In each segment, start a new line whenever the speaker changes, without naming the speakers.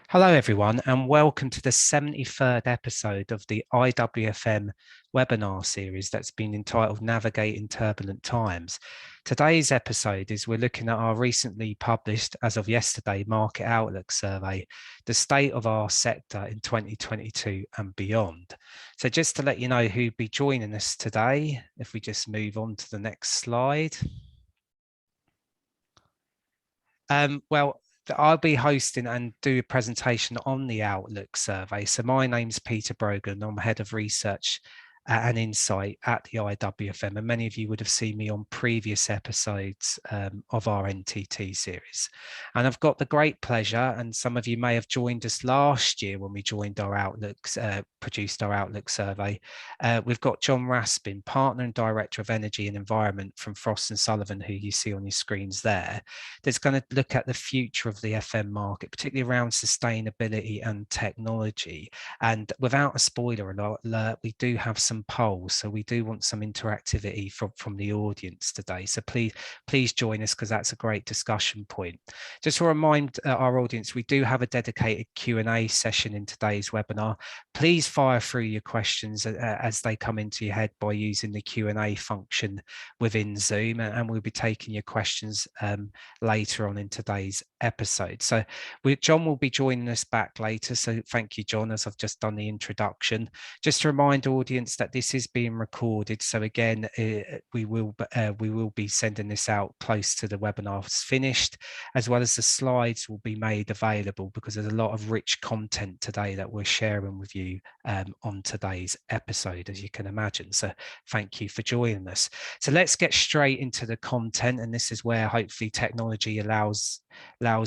Hello, everyone, and welcome to the 73rd episode of the IWFM webinar series that's been entitled Navigating Turbulent Times. Today's episode is we're looking at our recently published, as of yesterday, Market Outlook Survey, the state of our sector in 2022 and beyond. So just to let you know who'd be joining us today, if we just move on to the next slide. I'll be hosting and do a presentation on the Outlook survey. So my name's Peter Brogan. I'm head of research and insight at the IWFM, and many of you would have seen me on previous episodes of our NTT series. And I've got the great pleasure, and some of you may have joined us last year when we joined our Outlooks, produced our Outlook survey. We've got John Raspin, Partner and Director of Energy and Environment from Frost & Sullivan, who you see on your screens there, that's going to look at the future of the FM market, particularly around sustainability and technology. And without a spoiler alert, we do have some polls, so we do want some interactivity from the audience today. So please join us, because that's a great discussion point. Just to remind our audience, we do have a dedicated Q&A session in today's webinar. Please fire through your questions as they come into your head by using the Q&A function within Zoom, and we'll be taking your questions later on in today's episode. So John will be joining us back later. So thank you, John, as I've just done the introduction. Just to remind audience that this is being recorded. So again, we will be sending this out close to the webinar's finished, as well as the slides will be made available, because there's a lot of rich content today that we're sharing with you on today's episode, as you can imagine. So thank you for joining us. So let's get straight into the content, and this is where hopefully technology allows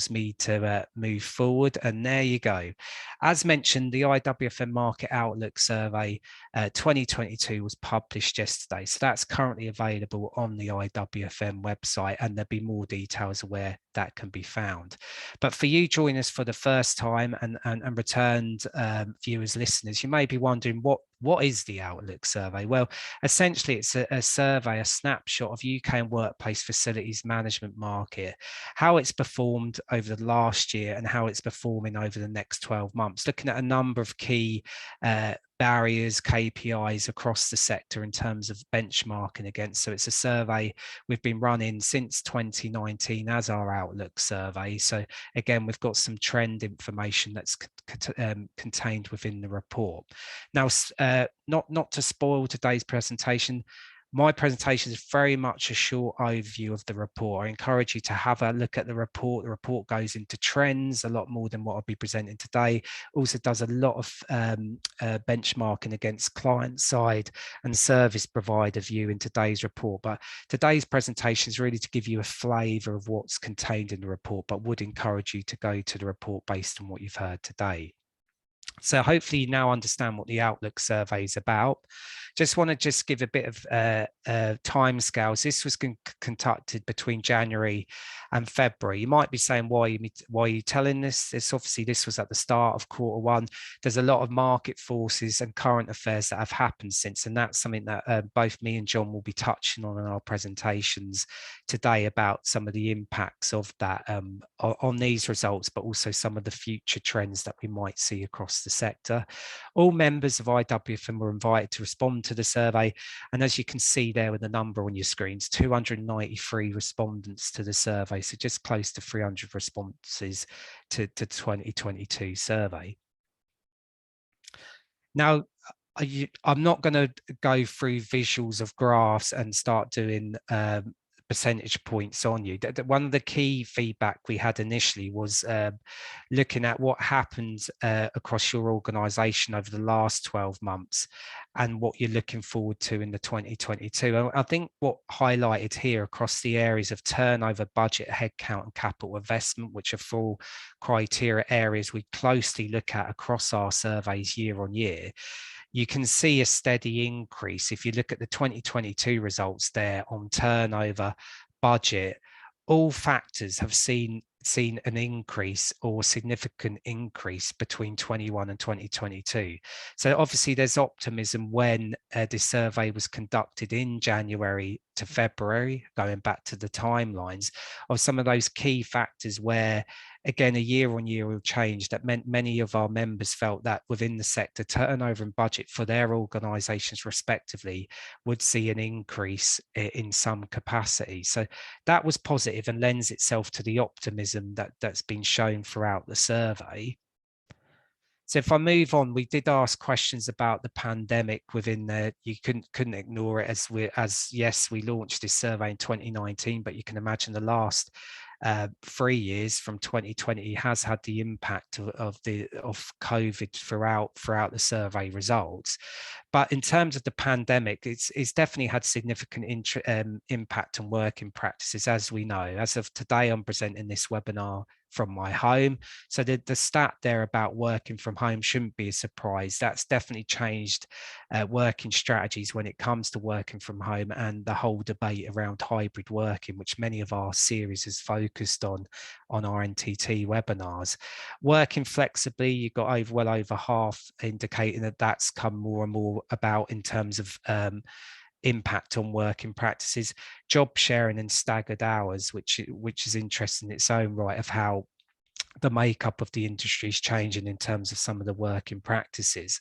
me to move forward. And there you go. As mentioned, the IWFM Market Outlook Survey 2022 was published yesterday. So that's currently available on the IWFM website, and there'll be more details of where that can be found. But for you joining us for the first time and returned viewers, listeners, you may be wondering what is the Outlook survey? Well, essentially it's a survey, a snapshot of UK and workplace facilities management market, how it's performed over the last year and how it's performing over the next 12 months, looking at a number of key barriers, KPIs across the sector in terms of benchmarking against. So it's a survey we've been running since 2019 as our Outlook survey. So again, we've got some trend information that's contained within the report. Now, not to spoil today's presentation, my presentation is very much a short overview of the report. I encourage you to have a look at the report. The report goes into trends a lot more than what I'll be presenting today. Also does a lot of benchmarking against client side and service provider view in today's report. But today's presentation is really to give you a flavour of what's contained in the report, but would encourage you to go to the report based on what you've heard today. So hopefully you now understand what the Outlook survey is about. Just want to give a bit of time scales. This was conducted between January and February. You might be saying, why are you telling this? This was at the start of Q1. There's a lot of market forces and current affairs that have happened since, and that's something that both me and John will be touching on in our presentations today, about some of the impacts of that on these results, but also some of the future trends that we might see across the sector. All members of IWFM were invited to respond to the survey, and as you can see there with the number on your screens, 293 respondents to the survey, so just close to 300 responses to 2022 survey. Now, I'm not going to go through visuals of graphs and start doing percentage points on you. One of the key feedback we had initially was looking at what happened across your organization over the last 12 months and what you're looking forward to in the 2022. I think what highlighted here across the areas of turnover, budget, headcount and capital investment, which are 4 criteria areas we closely look at across our surveys year on year, you can see a steady increase. If you look at the 2022 results there on turnover, budget, all factors have seen an increase or significant increase between 21 and 2022. So obviously there's optimism when this survey was conducted in January to February, going back to the timelines of some of those key factors where again, a year-on-year change that meant many of our members felt that within the sector, turnover and budget for their organisations respectively would see an increase in some capacity. So that was positive and lends itself to the optimism that's been shown throughout the survey. So if I move on, we did ask questions about the pandemic within there. You couldn't ignore it as yes, we launched this survey in 2019, but you can imagine the last 3 years from 2020 has had the impact of COVID throughout the survey results. But in terms of the pandemic, it's definitely had significant impact on working practices, as we know. As of today, I'm presenting this webinar from my home. So the stat there about working from home shouldn't be a surprise. That's definitely changed working strategies when it comes to working from home and the whole debate around hybrid working, which many of our series is focused on our NTT webinars. Working flexibly, you've got well over half indicating that that's come more and more about in terms of impact on working practices, job sharing and staggered hours, which is interesting in its own right of how the makeup of the industry is changing in terms of some of the working practices.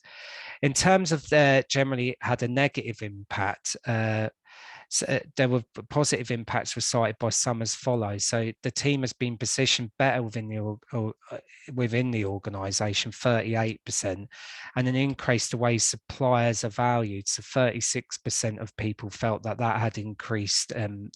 In terms of generally had a negative impact, so there were positive impacts were cited by some as follows. So the team has been positioned better within the organisation, 38%, and an increase the way suppliers are valued. So 36% of people felt that had increased in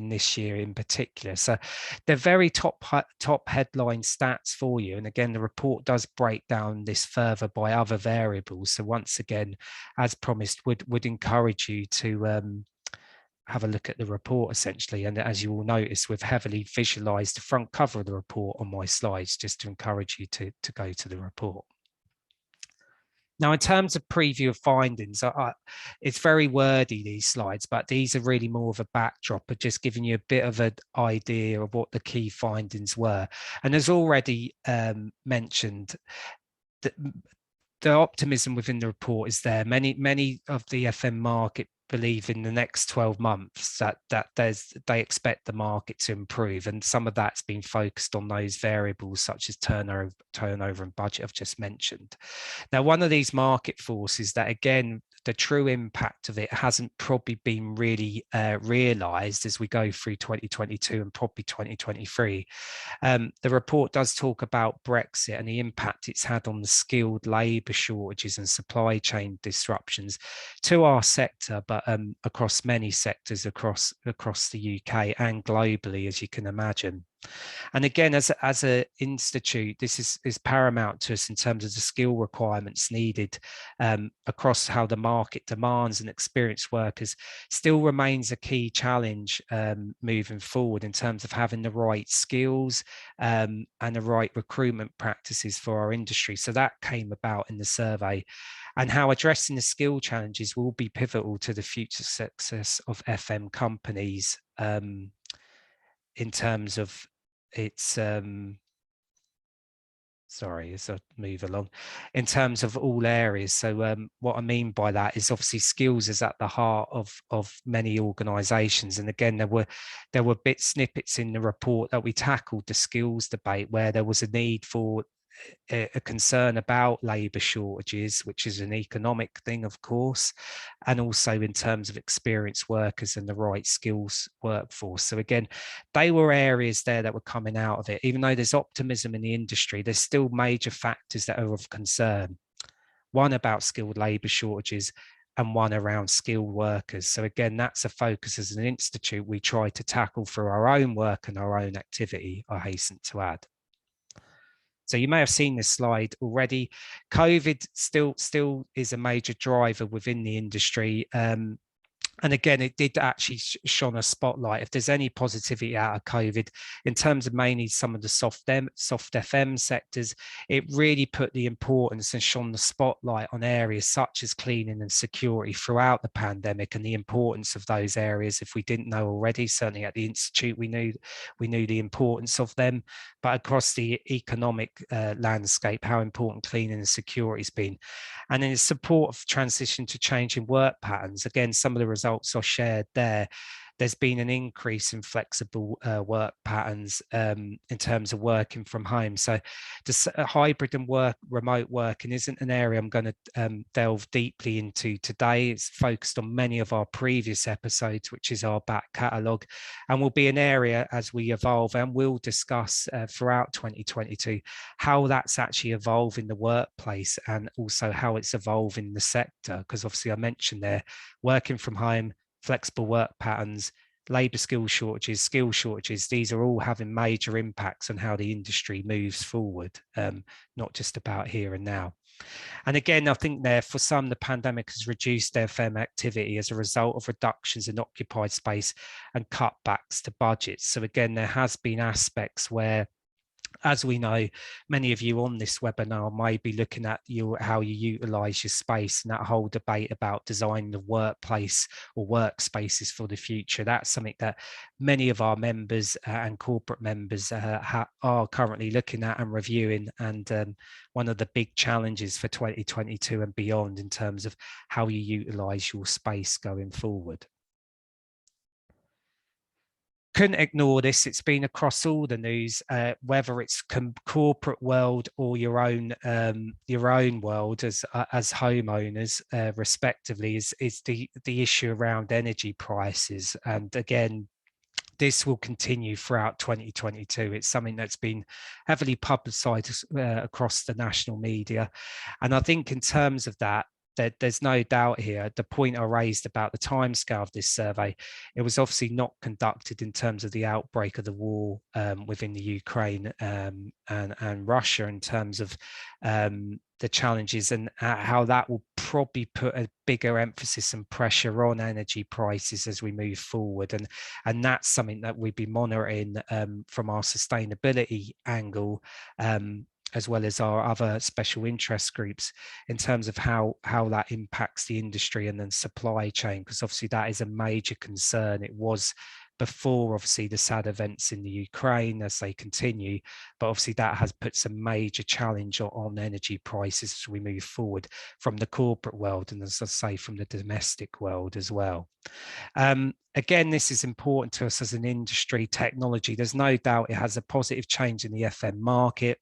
this year in particular. So they're very top headline stats for you. And again, the report does break down this further by other variables. So once again, as promised, would encourage you to have a look at the report essentially. And as you will notice, we've heavily visualized the front cover of the report on my slides, just to encourage you to go to the report. Now, in terms of preview of findings, it's very wordy, these slides, but these are really more of a backdrop of just giving you a bit of an idea of what the key findings were. And as already mentioned, the optimism within the report is there. Many of the FM market believe in the next 12 months that they expect the market to improve, and some of that's been focused on those variables such as turnover and budget I've just mentioned. Now, one of these market forces that, again, the true impact of it hasn't probably been really realised as we go through 2022 and probably 2023. The report does talk about Brexit and the impact it's had on the skilled labour shortages and supply chain disruptions to our sector, but across many sectors across the UK and globally, as you can imagine. And again, as an institute, this is paramount to us in terms of the skill requirements needed across how the market demands, and experienced workers still remains a key challenge moving forward in terms of having the right skills and the right recruitment practices for our industry. So that came about in the survey, and how addressing the skill challenges will be pivotal to the future success of FM companies in terms of its sorry, as I move along, in terms of all areas. So what I mean by that is obviously skills is at the heart of many organisations. And again, there were snippets in the report that we tackled the skills debate, where there was a need for a concern about labour shortages, which is an economic thing, of course, and also in terms of experienced workers and the right skills workforce. So again, they were areas there that were coming out of it. Even though there's optimism in the industry, there's still major factors that are of concern. One about skilled labour shortages, and one around skilled workers. So again, that's a focus as an institute we try to tackle through our own work and our own activity, I hasten to add. So you may have seen this slide already. COVID still is a major driver within the industry. And again, it did actually shone a spotlight. If there's any positivity out of COVID, in terms of mainly some of the soft FM sectors, it really put the importance and shone the spotlight on areas such as cleaning and security throughout the pandemic, and the importance of those areas. If we didn't know already, certainly at the Institute, we knew the importance of them. But across the economic landscape, how important cleaning and security has been. And in support of transition to changing work patterns, again, some of the results are shared there. there's been an increase in flexible work patterns in terms of working from home. So hybrid and remote working isn't an area I'm going to delve deeply into today. It's focused on many of our previous episodes, which is our back catalogue, and will be an area as we evolve, and we'll discuss throughout 2022 how that's actually evolving the workplace and also how it's evolving the sector. Because obviously I mentioned there, working from home, flexible work patterns, labour skill shortages, these are all having major impacts on how the industry moves forward, not just about here and now. And again, I think there for some, the pandemic has reduced FM activity as a result of reductions in occupied space and cutbacks to budgets. So again, there has been aspects where, as we know, many of you on this webinar may be looking at how you utilize your space, and that whole debate about designing the workplace or workspaces for the future. That's something that many of our members and corporate members are currently looking at and reviewing, and one of the big challenges for 2022 and beyond in terms of how you utilize your space going forward. Couldn't ignore this. It's been across all the news, whether it's corporate world or your own world as homeowners, respectively, is the issue around energy prices. And again, this will continue throughout 2022. It's something that's been heavily publicised across the national media, and I think in terms of that, there's no doubt here, the point I raised about the timescale of this survey, it was obviously not conducted in terms of the outbreak of the war within the Ukraine and Russia, in terms of the challenges and how that will probably put a bigger emphasis and pressure on energy prices as we move forward. And that's something that we've been monitoring from our sustainability angle, as well as our other special interest groups, in terms of how that impacts the industry and then supply chain, because obviously that is a major concern. It was before, obviously, the sad events in the Ukraine as they continue, but obviously that has put some major challenge on energy prices as we move forward from the corporate world and, as I say, from the domestic world as well. Again, this is important to us as an industry. Technology, there's no doubt it has a positive change in the FM market.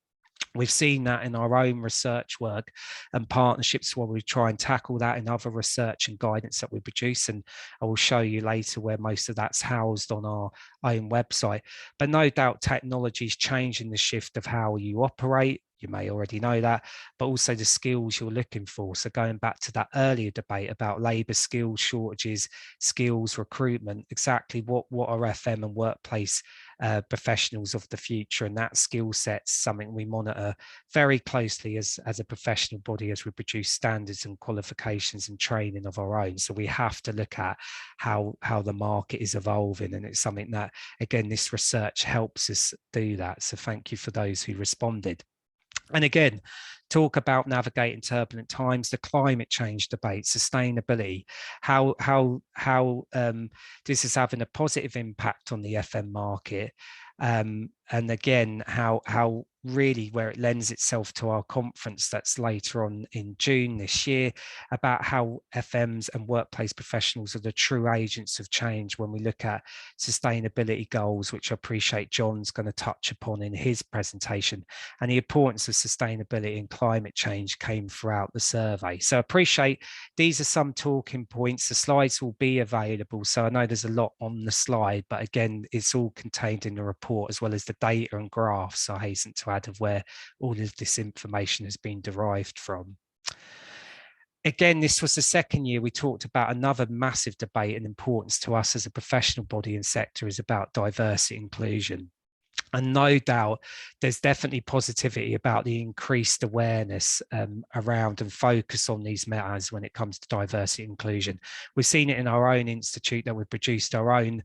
We've seen that in our own research work and partnerships where we try and tackle that in other research and guidance that we produce. And I will show you later where most of that's housed on our own website. But no doubt technology is changing the shift of how you operate. You may already know that, but also the skills you're looking for. So going back to that earlier debate about labour skills shortages, skills recruitment, exactly what are FM and workplace professionals of the future, and that skill set's something we monitor very closely as a professional body as we produce standards and qualifications and training of our own. So we have to look at how the market is evolving, and it's something that, again, this research helps us do that. So thank you for those who responded. And again, talk about navigating turbulent times, the climate change debate, sustainability, how this is having a positive impact on the FM market. And again, how really where it lends itself to our conference that's later on in June this year, about how FMs and workplace professionals are the true agents of change when we look at sustainability goals, which I appreciate John's going to touch upon in his presentation. And the importance of sustainability and climate change came throughout the survey. So I appreciate these are some talking points. The slides will be available. So I know there's a lot on the slide, but again, it's all contained in the report, as well as the data and graphs, I hasten to add, of where all of this information has been derived from. Again, this was the second year we talked about another massive debate and importance to us as a professional body and sector is about diversity inclusion. And no doubt there's definitely positivity about the increased awareness around and focus on these matters when it comes to diversity inclusion. We've seen it in our own institute that we've produced our own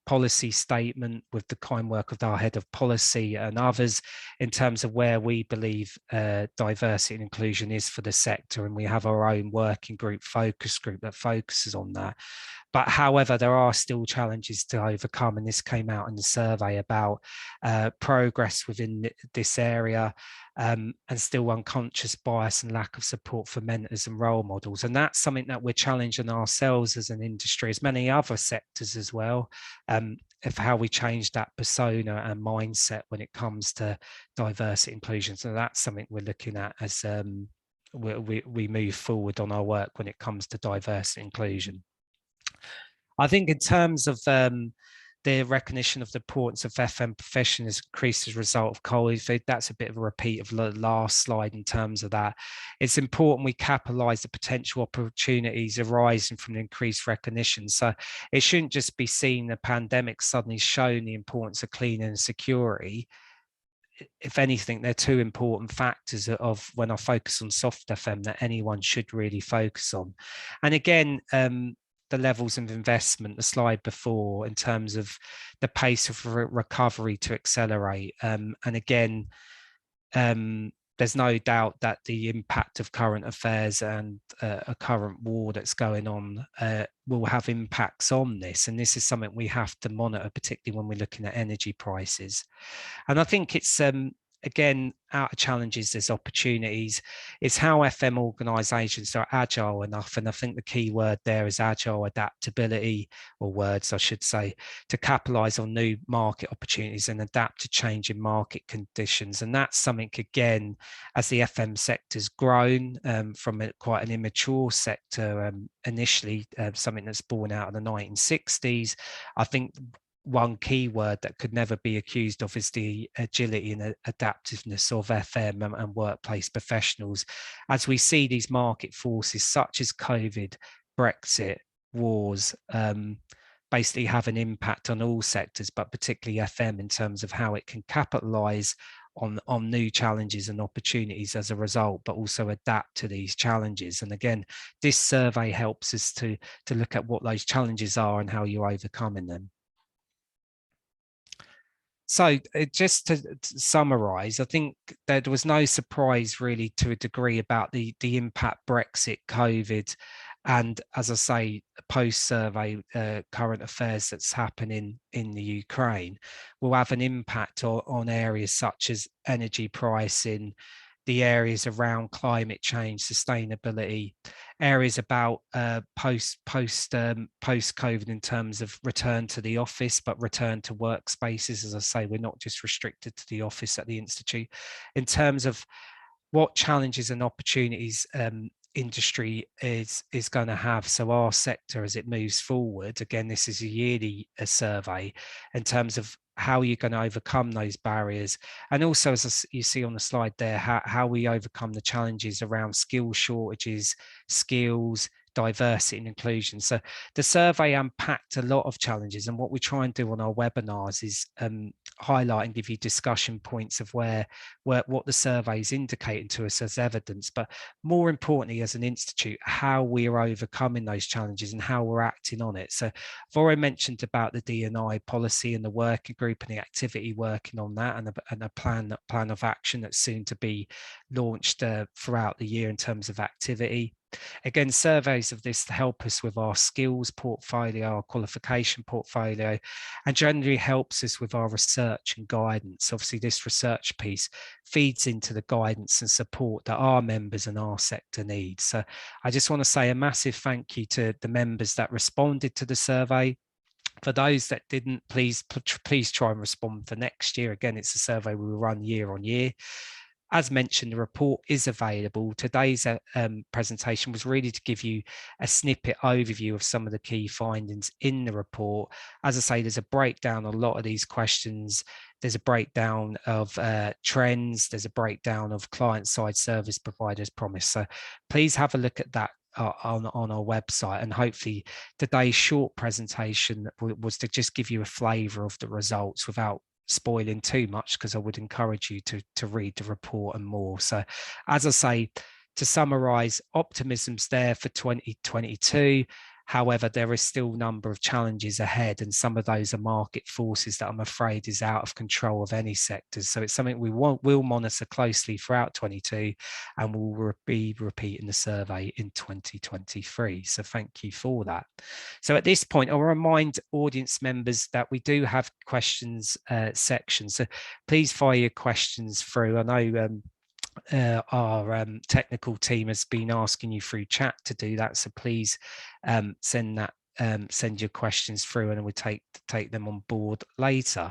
policy statement with the kind work of our head of policy and others in terms of where we believe diversity and inclusion is for the sector, and we have our own working group, focus group, that focuses on that. But however, there are still challenges to overcome, and this came out in the survey about progress within this area, and still unconscious bias and lack of support for mentors and role models. And that's something that we're challenging ourselves as an industry, as many other sectors as well, of how we change that persona and mindset when it comes to diversity inclusion. So that's something we're looking at as we move forward on our work when it comes to diversity inclusion. I think in terms of the recognition of the importance of FM professionals increased as a result of COVID, that's a bit of a repeat of the last slide in terms of that. It's important we capitalise the potential opportunities arising from the increased recognition. So it shouldn't just be seen the pandemic suddenly shown the importance of cleaning and security. If anything, they're two important factors of when I focus on soft FM that anyone should really focus on. And again, the levels of investment, the slide before, in terms of the pace of recovery to accelerate. And again, there's no doubt that the impact of current affairs and a current war that's going on will have impacts on this. And this is something we have to monitor, particularly when we're looking at energy prices. And I think it's, again, out of challenges, there's opportunities. It's how FM organisations are agile enough, and I think the key word there is agile adaptability, or words I should say, to capitalise on new market opportunities and adapt to changing market conditions. And that's something, again, as the FM sector's grown from quite an immature sector initially, something that's born out of the 1960s, I think one key word that could never be accused of is the agility and adaptiveness of FM and workplace professionals. As we see these market forces such as COVID, Brexit, wars, basically have an impact on all sectors, but particularly FM in terms of how it can capitalise on new challenges and opportunities as a result, but also adapt to these challenges. And again, this survey helps us to look at what those challenges are and how you're overcoming them. So just to summarise, I think there was no surprise really to a degree about the impact Brexit, COVID, and as I say, post-survey current affairs that's happening in the Ukraine will have an impact on areas such as energy pricing, the areas around climate change, sustainability, areas about post-COVID in terms of return to the office, but return to workspaces. As I say, we're not just restricted to the office at the Institute. In terms of what challenges and opportunities industry is going to have. So our sector, as it moves forward, again, this is a yearly survey in terms of how you're going to overcome those barriers. And also, as you see on the slide there, how we overcome the challenges around skill shortages, skills, diversity and inclusion. So the survey unpacked a lot of challenges, and what we try and do on our webinars is highlight and give you discussion points of what the survey is indicating to us as evidence, but more importantly as an institute, how we are overcoming those challenges and how we're acting on it. So I've already mentioned about the D&I policy and the working group and the activity working on that, and a plan of action that's soon to be launched throughout the year in terms of activity. Again, surveys of this help us with our skills portfolio, our qualification portfolio, and generally helps us with our research and guidance. Obviously, this research piece feeds into the guidance and support that our members and our sector need. So I just want to say a massive thank you to the members that responded to the survey. For those that didn't, please try and respond for next year. Again, it's a survey we will run year on year. As mentioned, the report is available. Today's presentation was really to give you a snippet overview of some of the key findings in the report. As I say, there's a breakdown of a lot of these questions. There's a breakdown of trends. There's a breakdown of client-side service providers promise. So please have a look at that on our website, and hopefully today's short presentation was to just give you a flavour of the results without spoiling too much, because I would encourage you to read the report and more. So as I say, to summarize, optimism's there for 2022. However, there is still a number of challenges ahead, and some of those are market forces that I'm afraid is out of control of any sectors. So it's something we will monitor closely throughout 22, and we'll be repeating the survey in 2023. So thank you for that. So at this point, I'll remind audience members that we do have questions section. So please fire your questions through. I know our technical team has been asking you through chat to do that, so please send your questions through, and we'll take them on board later.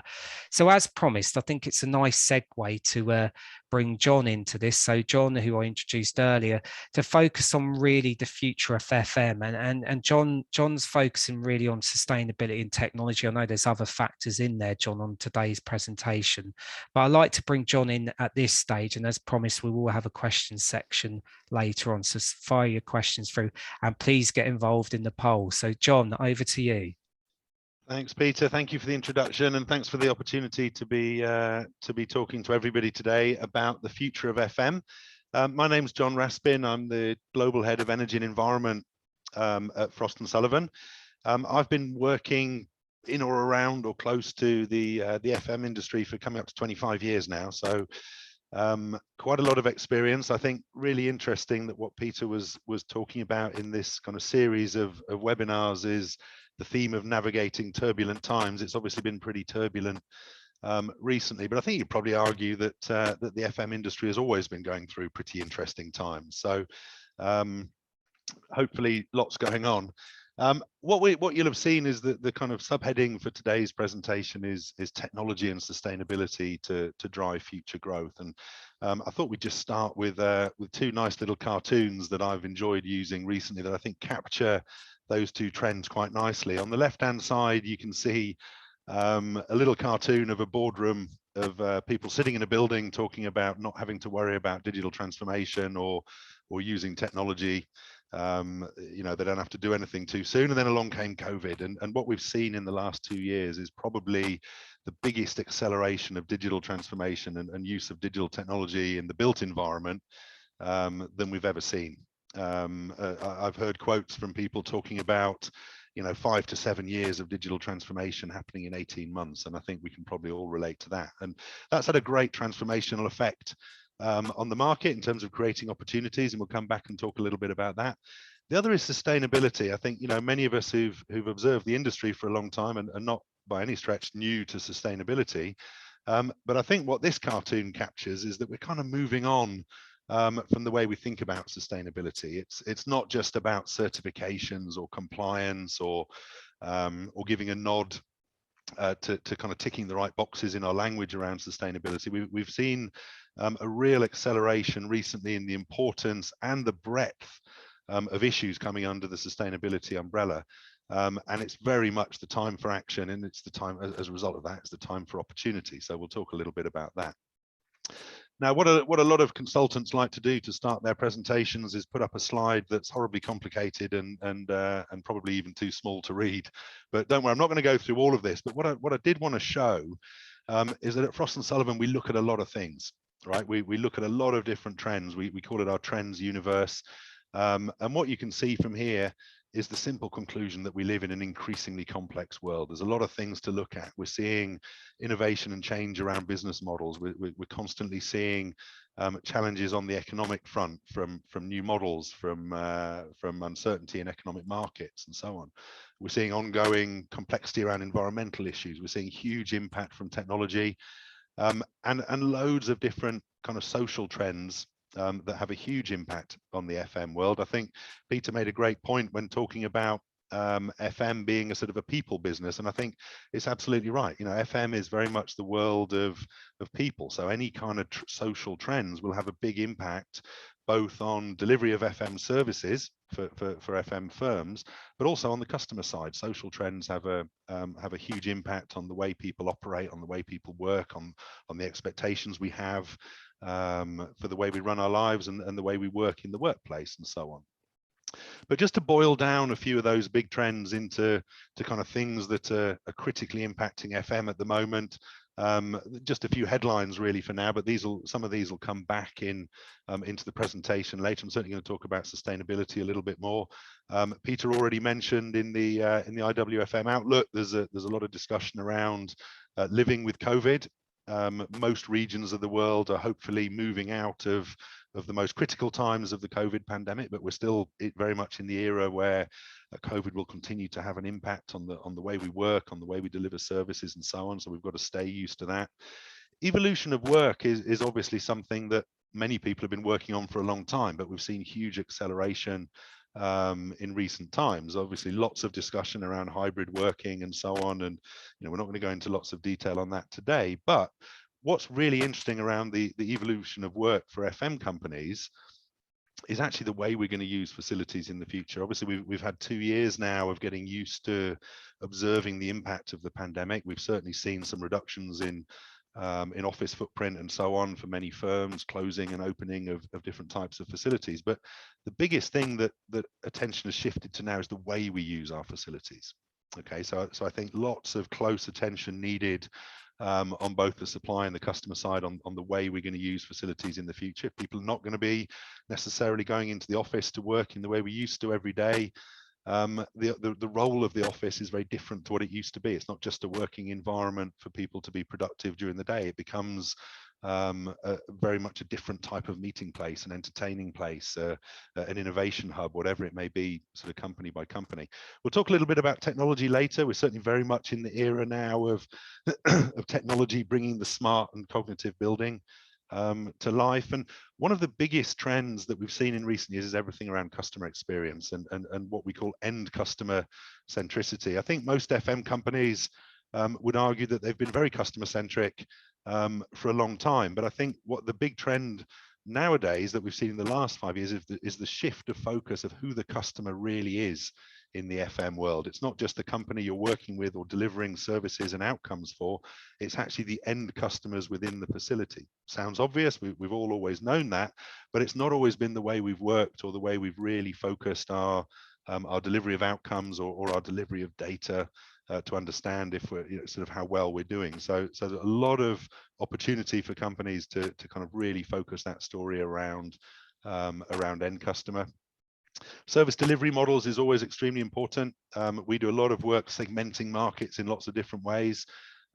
So as promised, I think it's a nice segue to bring John into this. So John, who I introduced earlier, to focus on really the future of FM, and John's focusing really on sustainability and technology. I know there's other factors in there, John, on today's presentation, but I'd like to bring John in at this stage, and as promised, we will have a question section later on, so fire your questions through, and please get involved in the poll. So John, over to you.
Thanks, Peter. Thank you for the introduction, and thanks for the opportunity to be talking to everybody today about the future of FM. My name's John Raspin. I'm the Global Head of Energy and Environment at Frost & Sullivan. I've been working in or around or close to the FM industry for coming up to 25 years now, so quite a lot of experience. I think really interesting that what Peter was talking about in this kind of series of webinars is the theme of navigating turbulent times. It's obviously been pretty turbulent recently, but I think you'd probably argue that that the FM industry has always been going through pretty interesting times. So hopefully lots going on. What you'll have seen is that the kind of subheading for today's presentation is technology and sustainability to drive future growth. And I thought we'd just start with two nice little cartoons that I've enjoyed using recently that I think capture those two trends quite nicely. On the left-hand side, you can see a little cartoon of a boardroom of people sitting in a building talking about not having to worry about digital transformation or using technology. You know, they don't have to do anything too soon. And then along came COVID. And what we've seen in the last 2 years is probably the biggest acceleration of digital transformation and use of digital technology in the built environment than we've ever seen. I've heard quotes from people talking about, you know, 5 to 7 years of digital transformation happening in 18 months. And I think we can probably all relate to that. And that's had a great transformational effect on the market in terms of creating opportunities, and we'll come back and talk a little bit about that. The other is sustainability. I think, you know, many of us who've observed the industry for a long time and not by any stretch new to sustainability, but I think what this cartoon captures is that we're kind of moving on from the way we think about sustainability. It's not just about certifications or compliance or giving a nod to kind of ticking the right boxes in our language around sustainability. We've seen a real acceleration recently in the importance and the breadth of issues coming under the sustainability umbrella. And it's very much the time for action, and it's the time, as a result of that, it's the time for opportunity. So we'll talk a little bit about that. Now, what a lot of consultants like to do to start their presentations is put up a slide that's horribly complicated and probably even too small to read. But don't worry, I'm not going to go through all of this. But what I did want to show is that at Frost & Sullivan, we look at a lot of things, right? We look at a lot of different trends. We call it our trends universe. And what you can see from here is the simple conclusion that we live in an increasingly complex world. There's a lot of things to look at. We're seeing innovation and change around business models. We're constantly seeing challenges on the economic front from new models, from uncertainty in economic markets and so on. We're seeing ongoing complexity around environmental issues. We're seeing huge impact from technology and loads of different kind of social trends that have a huge impact on the FM world. I think Peter made a great point when talking about FM being a sort of a people business, and I think it's absolutely right. You know, FM is very much the world of people, so any kind of social trends will have a big impact both on delivery of FM services for FM firms, but also on the customer side. Social trends have a huge impact on the way people operate, on the way people work, on the expectations we have for the way we run our lives and the way we work in the workplace and so on. But just to boil down a few of those big trends into kind of things that are critically impacting FM at the moment, Just a few headlines really for now, but some of these will come back into the presentation later. I'm certainly going to talk about sustainability a little bit more. Peter already mentioned in the IWFM Outlook, there's a lot of discussion around living with COVID. Most regions of the world are hopefully moving out of the most critical times of the COVID pandemic, but we're still very much in the era where COVID will continue to have an impact on the way we work, on the way we deliver services and so on. So we've got to stay used to that. Evolution of work is obviously something that many people have been working on for a long time, but we've seen huge acceleration in recent times. Obviously, lots of discussion around hybrid working and so on. And we're not going to go into lots of detail on that today. But what's really interesting around the evolution of work for FM companies is actually the way we're going to use facilities in the future. Obviously, we've had 2 years now of getting used to observing the impact of the pandemic. We've certainly seen some reductions in office footprint and so on for many firms, closing and opening of different types of facilities. But the biggest thing that attention has shifted to now is the way we use our facilities. Okay, so I think lots of close attention needed on both the supply and the customer side on the way we're going to use facilities in the future. People are not going to be necessarily going into the office to work in the way we used to every day. The role of the office is very different to what it used to be. It's not just a working environment for people to be productive during the day. It becomes very much a different type of meeting place, an entertaining place, an innovation hub, whatever it may be, sort of company by company. We'll talk a little bit about technology later. We're certainly very much in the era now of technology bringing the smart and cognitive building to life. And one of the biggest trends that we've seen in recent years is everything around customer experience and what we call end customer centricity. I think most FM companies would argue that they've been very customer centric for a long time. But I think what the big trend nowadays that we've seen in the last 5 years is the shift of focus of who the customer really is in the FM world. It's not just the company you're working with or delivering services and outcomes for, it's actually the end customers within the facility. Sounds obvious, we've all always known that, but it's not always been the way we've worked or the way we've really focused our delivery of outcomes or our delivery of data to understand if we're sort of how well we're doing. So there's a lot of opportunity for companies to kind of really focus that story around end customer. Service delivery models is always extremely important. We do a lot of work segmenting markets in lots of different ways.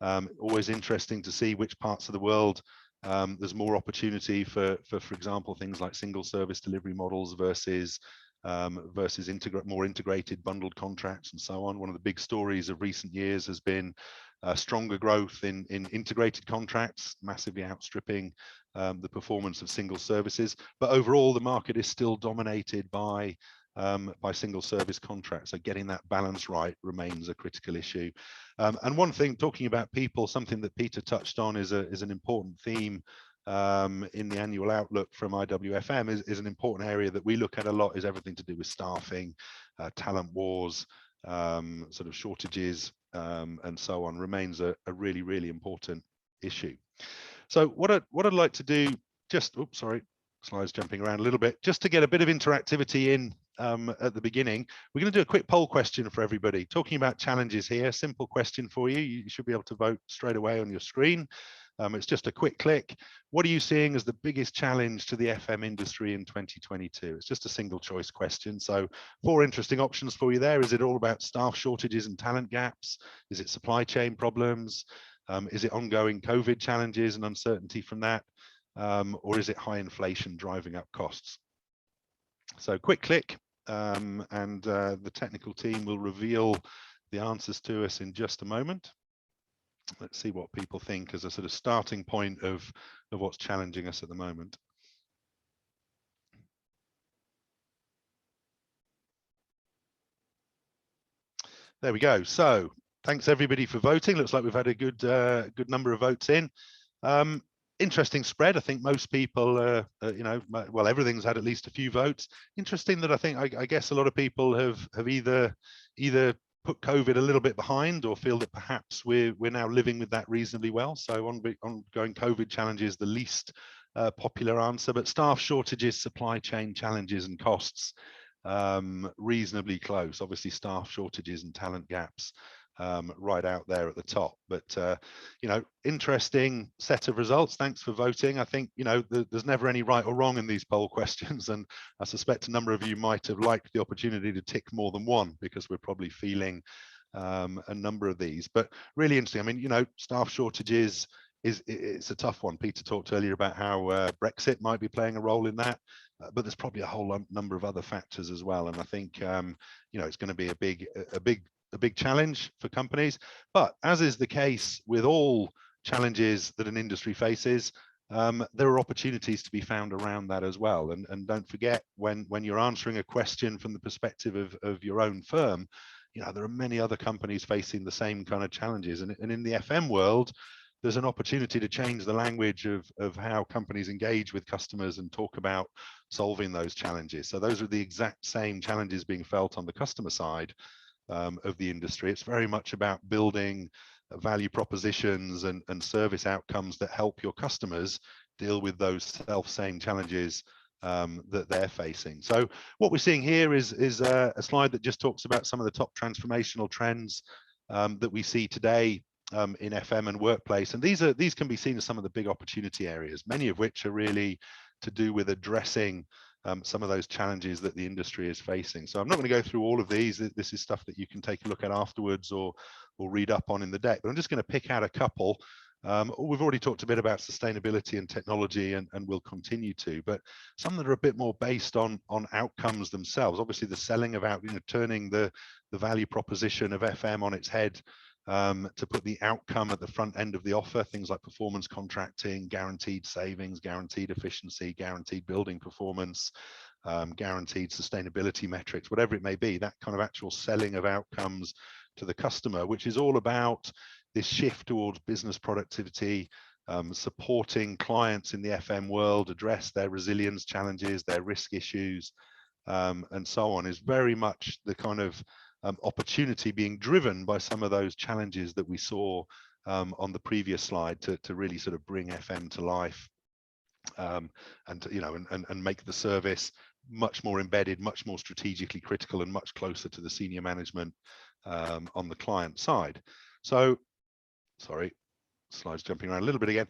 Always interesting to see which parts of the world there's more opportunity for example, things like single service delivery models versus more integrated bundled contracts and so on. One of the big stories of recent years has been stronger growth in integrated contracts, massively outstripping the performance of single services. But overall, the market is still dominated by single service contracts. So getting that balance right remains a critical issue. And one thing, talking about people, something that Peter touched on is an important theme in the annual outlook from IWFM is an important area that we look at a lot, is everything to do with staffing, talent wars, sort of shortages, and so on, remains a really, really important issue. So what I'd like to do, just, oops, sorry, slides jumping around a little bit, just to get a bit of interactivity in at the beginning, we're going to do a quick poll question for everybody, talking about challenges here. Simple question for you. You should be able to vote straight away on your screen. It's just a quick click. What are you seeing as the biggest challenge to the FM industry in 2022? It's just a single choice question. So 4 interesting options for you there. Is it all about staff shortages and talent gaps? Is it supply chain problems? Is it ongoing COVID challenges and uncertainty from that? Or is it high inflation driving up costs? So quick click, and the technical team will reveal the answers to us in just a moment. Let's see what people think as a sort of starting point of what's challenging us at the moment. There we go. So thanks everybody for voting. Looks like we've had a good number of votes in. Interesting spread. I think most people, well, everything's had at least a few votes. Interesting that I guess a lot of people have either put COVID a little bit behind or feel that perhaps we're now living with that reasonably well. So ongoing COVID challenges, the least popular answer, but staff shortages, supply chain challenges and costs, reasonably close. Obviously staff shortages and talent gaps right out there at the top. But you know, interesting set of results. Thanks for voting. I think, you know, there's never any right or wrong in these poll questions, and I suspect a number of you might have liked the opportunity to tick more than one, because we're probably feeling a number of these. But really interesting. I mean, you know, staff shortages it's a tough one. Peter talked earlier about how Brexit might be playing a role in that, but there's probably a whole number of other factors as well. And I think you know, it's going to be a big challenge for companies. But as is the case with all challenges that an industry faces, there are opportunities to be found around that as well. And don't forget, when you're answering a question from the perspective of your own firm, you know, there are many other companies facing the same kind of challenges. And in the FM world, there's an opportunity to change the language of how companies engage with customers and talk about solving those challenges. So those are the exact same challenges being felt on the customer side of the industry. It's very much about building value propositions and service outcomes that help your customers deal with those self-same challenges that they're facing. So what we're seeing here is a slide that just talks about some of the top transformational trends that we see today in FM and workplace. And these can be seen as some of the big opportunity areas, many of which are really to do with addressing some of those challenges that the industry is facing. So I'm not going to go through all of these. This is stuff that you can take a look at afterwards or read up on in the deck, but I'm just going to pick out a couple. We've already talked a bit about sustainability and technology, and we'll continue to, but some that are a bit more based on outcomes themselves. Obviously, the selling of out, you know, turning the value proposition of FM on its head, to put the outcome at the front end of the offer, things like performance contracting, guaranteed savings, guaranteed efficiency, guaranteed building performance, guaranteed sustainability metrics, whatever it may be, that kind of actual selling of outcomes to the customer, which is all about this shift towards business productivity, supporting clients in the FM world address their resilience challenges, their risk issues, and so on, is very much the kind of opportunity being driven by some of those challenges that we saw on the previous slide to really sort of bring FM to life, and you know, and make the service much more embedded, much more strategically critical, and much closer to the senior management on the client side. So, sorry, slides jumping around a little bit again.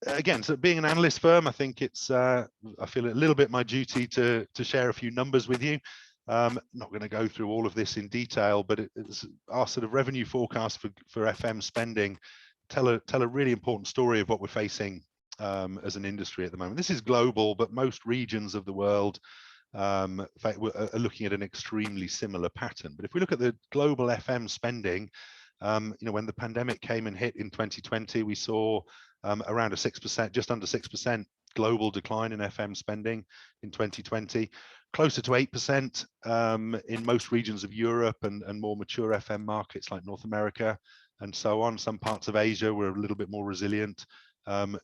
Again, so being an analyst firm, I think it's I feel a little bit my duty to share a few numbers with you. Not going to go through all of this in detail, but it's our sort of revenue forecast for FM spending tell a really important story of what we're facing as an industry at the moment. This is global, but most regions of the world in fact, are looking at an extremely similar pattern. But if we look at the global FM spending, you know, when the pandemic came and hit in 2020, we saw around a 6%, just under 6% global decline in FM spending in 2020. Closer to 8% in most regions of Europe and more mature FM markets like North America and so on. Some parts of Asia were a little bit more resilient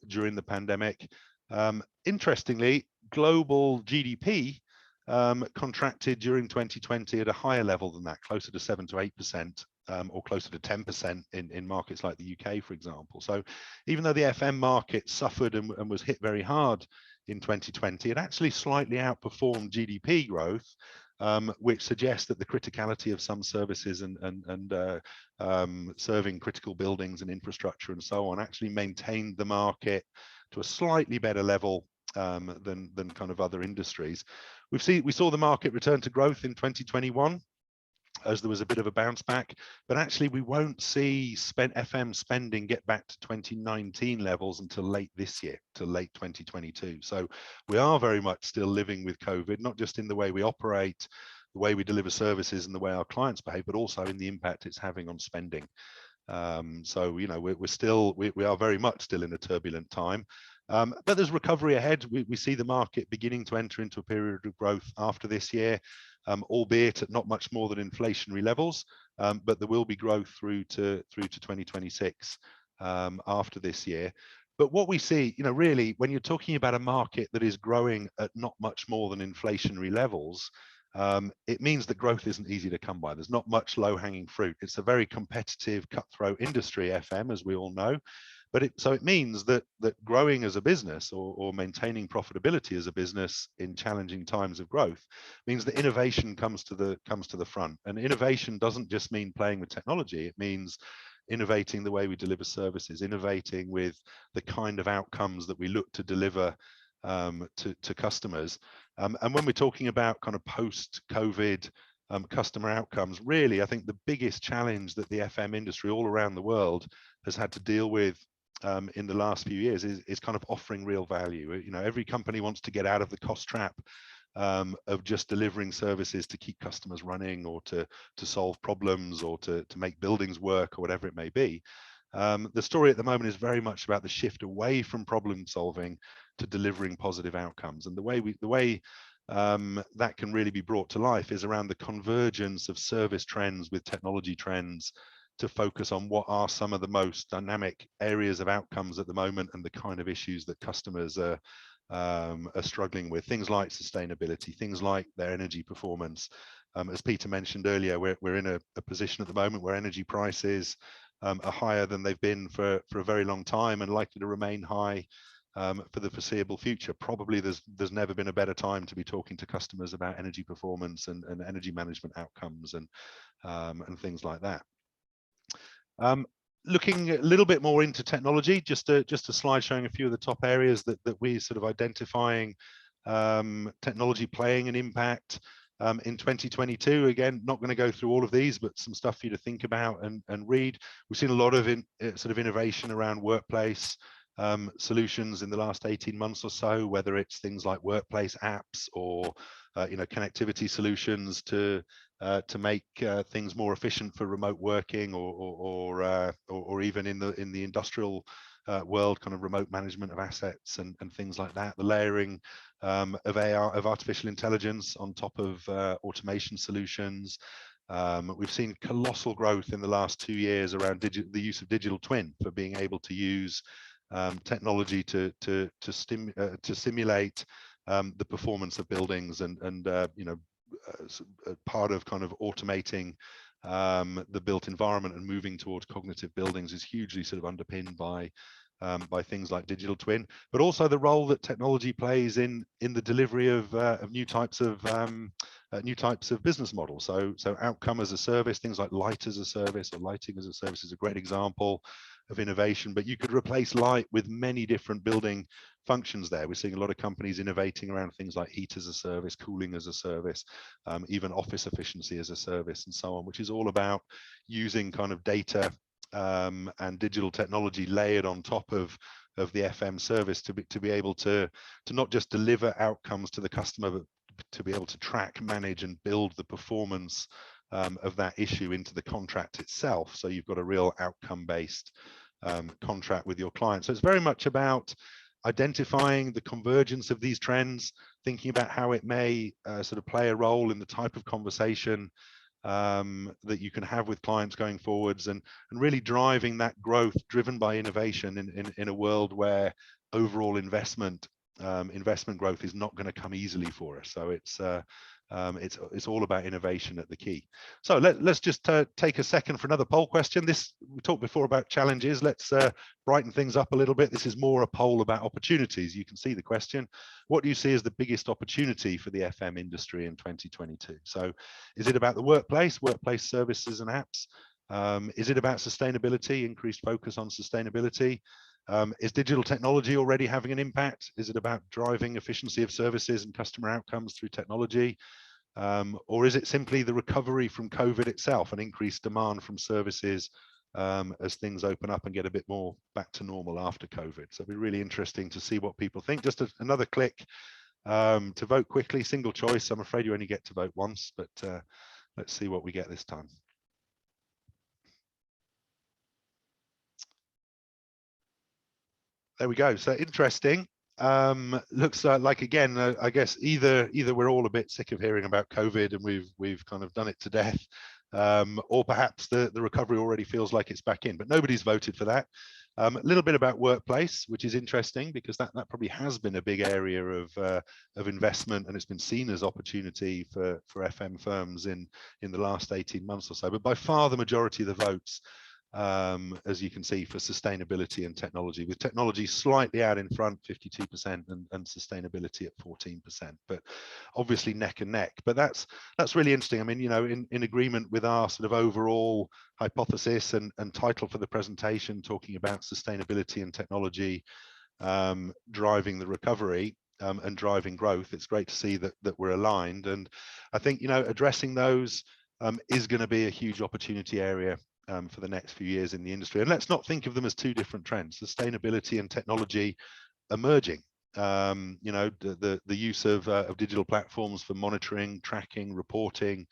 during the pandemic. Interestingly, global GDP contracted during 2020 at a higher level than that, closer to 7 to 8%, or closer to 10% in markets like the UK, for example. So even though the FM market suffered and was hit very hard in 2020, it actually slightly outperformed GDP growth, which suggests that the criticality of some services and serving critical buildings and infrastructure and so on actually maintained the market to a slightly better level than kind of other industries. We saw the market return to growth in 2021 as there was a bit of a bounce back, but actually we won't see FM spending get back to 2019 levels until late this year, to late 2022. So we are very much still living with COVID, not just in the way we operate, the way we deliver services and the way our clients behave, but also in the impact it's having on spending. So, you know, we are very much still in a turbulent time. But there's recovery ahead. We see the market beginning to enter into a period of growth after this year, albeit at not much more than inflationary levels, but there will be growth through to 2026 after this year. But what we see, you know, really, when you're talking about a market that is growing at not much more than inflationary levels, it means that growth isn't easy to come by. There's not much low-hanging fruit. It's a very competitive, cutthroat industry, FM, as we all know. But it means that growing as a business or maintaining profitability as a business in challenging times of growth means that innovation comes to the front. And innovation doesn't just mean playing with technology. It means innovating the way we deliver services, innovating with the kind of outcomes that we look to deliver to customers. And when we're talking about kind of post-COVID customer outcomes, really, I think the biggest challenge that the FM industry all around the world has had to deal with in the last few years is kind of offering real value. You know, every company wants to get out of the cost trap of just delivering services to keep customers running or to solve problems or to make buildings work or whatever it may be. The story at the moment is very much about the shift away from problem solving to delivering positive outcomes. And the way that can really be brought to life is around the convergence of service trends with technology trends to focus on what are some of the most dynamic areas of outcomes at the moment and the kind of issues that customers are struggling with. Things like sustainability, things like their energy performance. As Peter mentioned earlier, we're in a position at the moment where energy prices are higher than they've been for a very long time and likely to remain high for the foreseeable future. Probably there's never been a better time to be talking to customers about energy performance and energy management outcomes and things like that. Looking a little bit more into technology, just a slide showing a few of the top areas that we're sort of identifying technology playing an impact in 2022. Again, not going to go through all of these, but some stuff for you to think about and read. We've seen a lot of sort of innovation around workplace solutions in the last 18 months or so, whether it's things like workplace apps or connectivity solutions to make things more efficient for remote working or even in the industrial world, kind of remote management of assets and things like that. The layering of artificial intelligence on top of automation solutions. We've seen colossal growth in the last 2 years around the use of digital twin for being able to use technology to simulate the performance of buildings and part of kind of automating the built environment and moving towards cognitive buildings is hugely sort of underpinned by things like digital twin, but also the role that technology plays in the delivery of new types of business models. So outcome as a service, things like light as a service or lighting as a service is a great example of innovation. But you could replace light with many different building functions there. We're seeing a lot of companies innovating around things like heat as a service, cooling as a service, even office efficiency as a service, and so on, which is all about using kind of data and digital technology layered on top of the FM service to be able to not just deliver outcomes to the customer, but to be able to track, manage, and build the performance of that issue into the contract itself. So you've got a real outcome-based contract with your client. So it's very much about identifying the convergence of these trends, thinking about how it may sort of play a role in the type of conversation that you can have with clients going forwards, and really driving that growth driven by innovation in a world where overall investment growth is not going to come easily for us. So it's all about innovation at the key. So let's just take a second for another poll question. We talked before about challenges. Let's brighten things up a little bit. This is more a poll about opportunities. You can see the question: what do you see as the biggest opportunity for the FM industry in 2022? So is it about the workplace services and apps? Is it about sustainability, increased focus on sustainability? Is digital technology already having an impact? Is it about driving efficiency of services and customer outcomes through technology? Or is it simply the recovery from COVID itself and increased demand from services as things open up and get a bit more back to normal after COVID? So it'll be really interesting to see what people think. Just another click to vote quickly, single choice. I'm afraid you only get to vote once, but let's see what we get this time. There we go. So interesting. Looks like again, I guess either we're all a bit sick of hearing about COVID and we've kind of done it to death, or perhaps the recovery already feels like it's back in. But nobody's voted for that. A little bit about workplace, which is interesting because that probably has been a big area of investment, and it's been seen as opportunity for FM firms in the last 18 months or so. But by far the majority of the votes, as you can see, for sustainability and technology, with technology slightly out in front, 52%, and sustainability at 14%, but obviously neck and neck. But that's really interesting. I mean, you know, in agreement with our sort of overall hypothesis and title for the presentation, talking about sustainability and technology driving the recovery and driving growth, it's great to see that we're aligned. And I think, you know, addressing those is going to be a huge opportunity area for the next few years in the industry. And let's not think of them as two different trends: sustainability and technology emerging. You know, the use of digital platforms for monitoring, tracking, reporting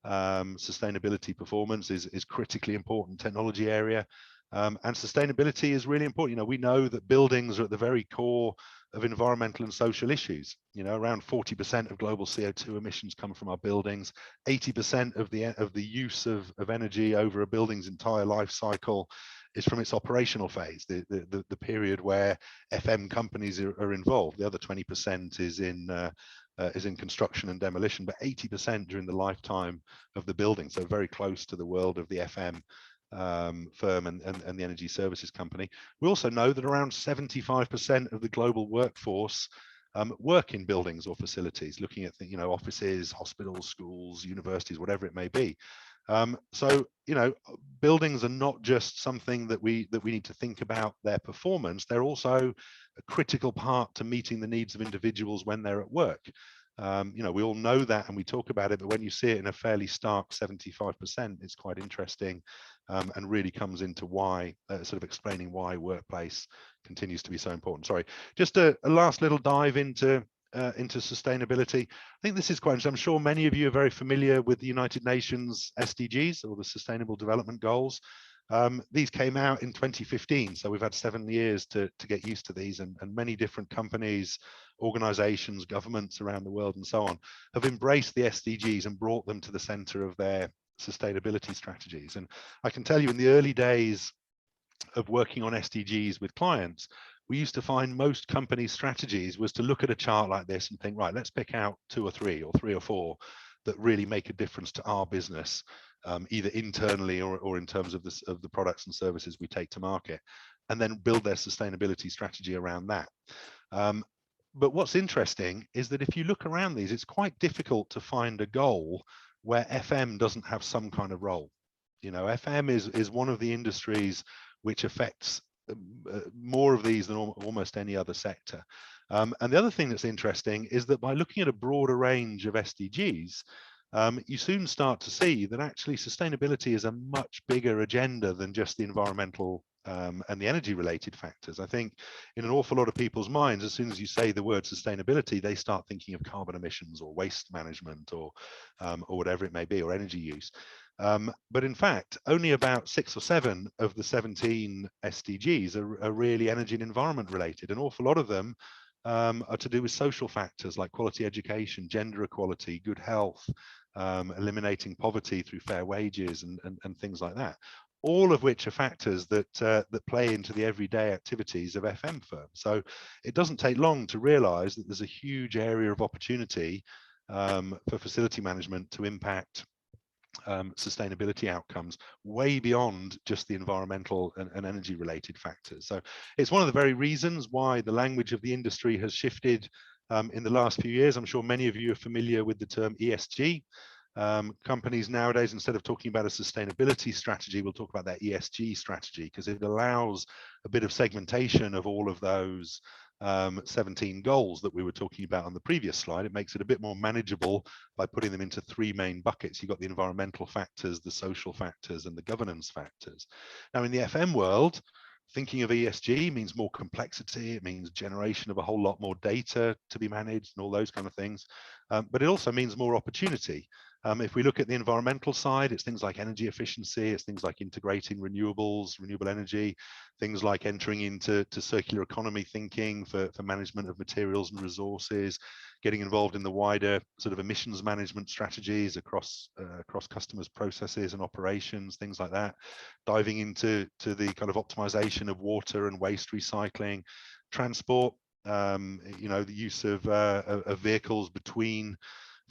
sustainability performance is critically important technology area. And sustainability is really important. You know, we know that buildings are at the very core of environmental and social issues. You know, around 40% of global CO2 emissions come from our buildings. 80% of the use of energy over a building's entire life cycle is from its operational phase, the period where FM companies are involved. The other 20% is in construction and demolition, but 80% during the lifetime of the building. So very close to the world of the FM firm and the energy services company. We also know that around 75% of the global workforce work in buildings or facilities, looking at you know, offices, hospitals, schools, universities, whatever it may be. So, you know, buildings are not just something that we need to think about their performance. They're also a critical part to meeting the needs of individuals when they're at work. You know, we all know that and we talk about it, but when you see it in a fairly stark 75%, it's quite interesting and really comes into why, sort of explaining why workplace continues to be so important. Sorry, just a last little dive into sustainability. I think this is quite interesting. I'm sure many of you are very familiar with the United Nations SDGs, or the Sustainable Development Goals. These came out in 2015, so we've had 7 years to get used to these, and many different companies, organizations, governments around the world and so on have embraced the SDGs and brought them to the center of their sustainability strategies. And I can tell you, in the early days of working on SDGs with clients, we used to find most companies' strategies was to look at a chart like this and think, right, let's pick out 2 or 3 or 3 or 4 that really make a difference to our business, either internally or in terms of the products and services we take to market, and then build their sustainability strategy around that. But what's interesting is that if you look around these, it's quite difficult to find a goal where FM doesn't have some kind of role. You know, FM is one of the industries which affects more of these than almost any other sector. And the other thing that's interesting is that by looking at a broader range of SDGs, you soon start to see that actually sustainability is a much bigger agenda than just the environmental and the energy related factors. I think in an awful lot of people's minds, as soon as you say the word sustainability, they start thinking of carbon emissions or waste management or whatever it may be, or energy use. But in fact, only about 6 or 7 of the 17 SDGs are really energy and environment related. An awful lot of them are to do with social factors like quality education, gender equality, good health, eliminating poverty through fair wages and things like that. All of which are factors that play into the everyday activities of FM firms. So it doesn't take long to realize that there's a huge area of opportunity for facility management to impact sustainability outcomes way beyond just the environmental and energy related factors. So it's one of the very reasons why the language of the industry has shifted in the last few years. I'm sure many of you are familiar with the term ESG. Companies nowadays, instead of talking about a sustainability strategy, will talk about their ESG strategy, because it allows a bit of segmentation of all of those 17 goals that we were talking about on the previous slide. It makes it a bit more manageable by putting them into 3 main buckets. You've got the environmental factors, the social factors, and the governance factors. Now, in the FM world, thinking of ESG means more complexity. It means generation of a whole lot more data to be managed and all those kind of things. But it also means more opportunity. If we look at the environmental side, it's things like energy efficiency, it's things like integrating renewables, renewable energy, things like entering into circular economy thinking for management of materials and resources, getting involved in the wider sort of emissions management strategies across customers' processes and operations, things like that, diving into the kind of optimization of water and waste recycling, transport, the use of vehicles between,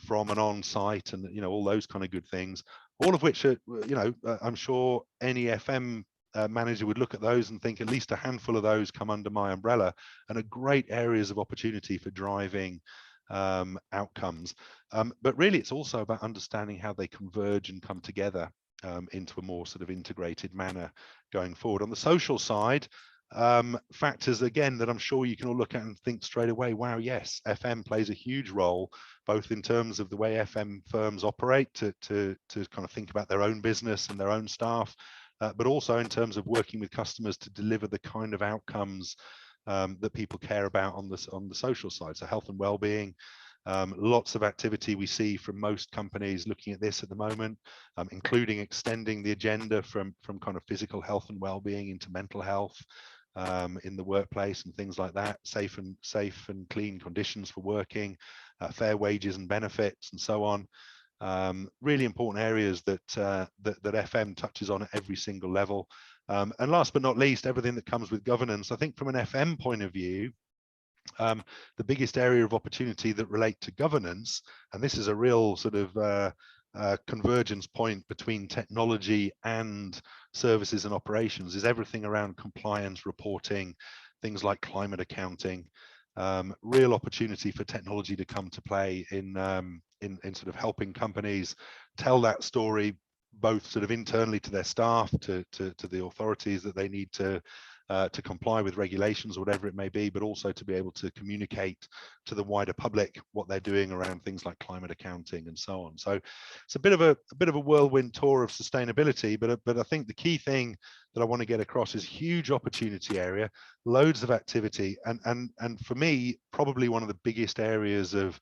from and on site, and all those kind of good things, all of which are, I'm sure any FM manager would look at those and think at least a handful of those come under my umbrella and are great areas of opportunity for driving outcomes. But really, it's also about understanding how they converge and come together into a more sort of integrated manner going forward. On the social side, factors again that I'm sure you can all look at and think straight away, wow, yes, FM plays a huge role, both in terms of the way FM firms operate to kind of think about their own business and their own staff, but also in terms of working with customers to deliver the kind of outcomes that people care about on the social side. So health and well-being, lots of activity we see from most companies looking at this at the moment, including extending the agenda from kind of physical health and well-being into mental health in the workplace and things like that, safe and clean conditions for working, fair wages and benefits, and so on. Really important areas that FM touches on at every single level. And last but not least, everything that comes with governance. I think from an FM point of view, the biggest area of opportunity that relate to governance, and this is a real sort of convergence point between technology and services and operations, is everything around compliance reporting, things like climate accounting. Real opportunity for technology to come to play in sort of helping companies tell that story, both sort of internally to their staff, to the authorities that they need to comply with regulations or whatever it may be, but also to be able to communicate to the wider public what they're doing around things like climate accounting and so on. So it's a bit of a whirlwind tour of sustainability, but I think the key thing that I want to get across is huge opportunity area, loads of activity, and for me, probably one of the biggest areas of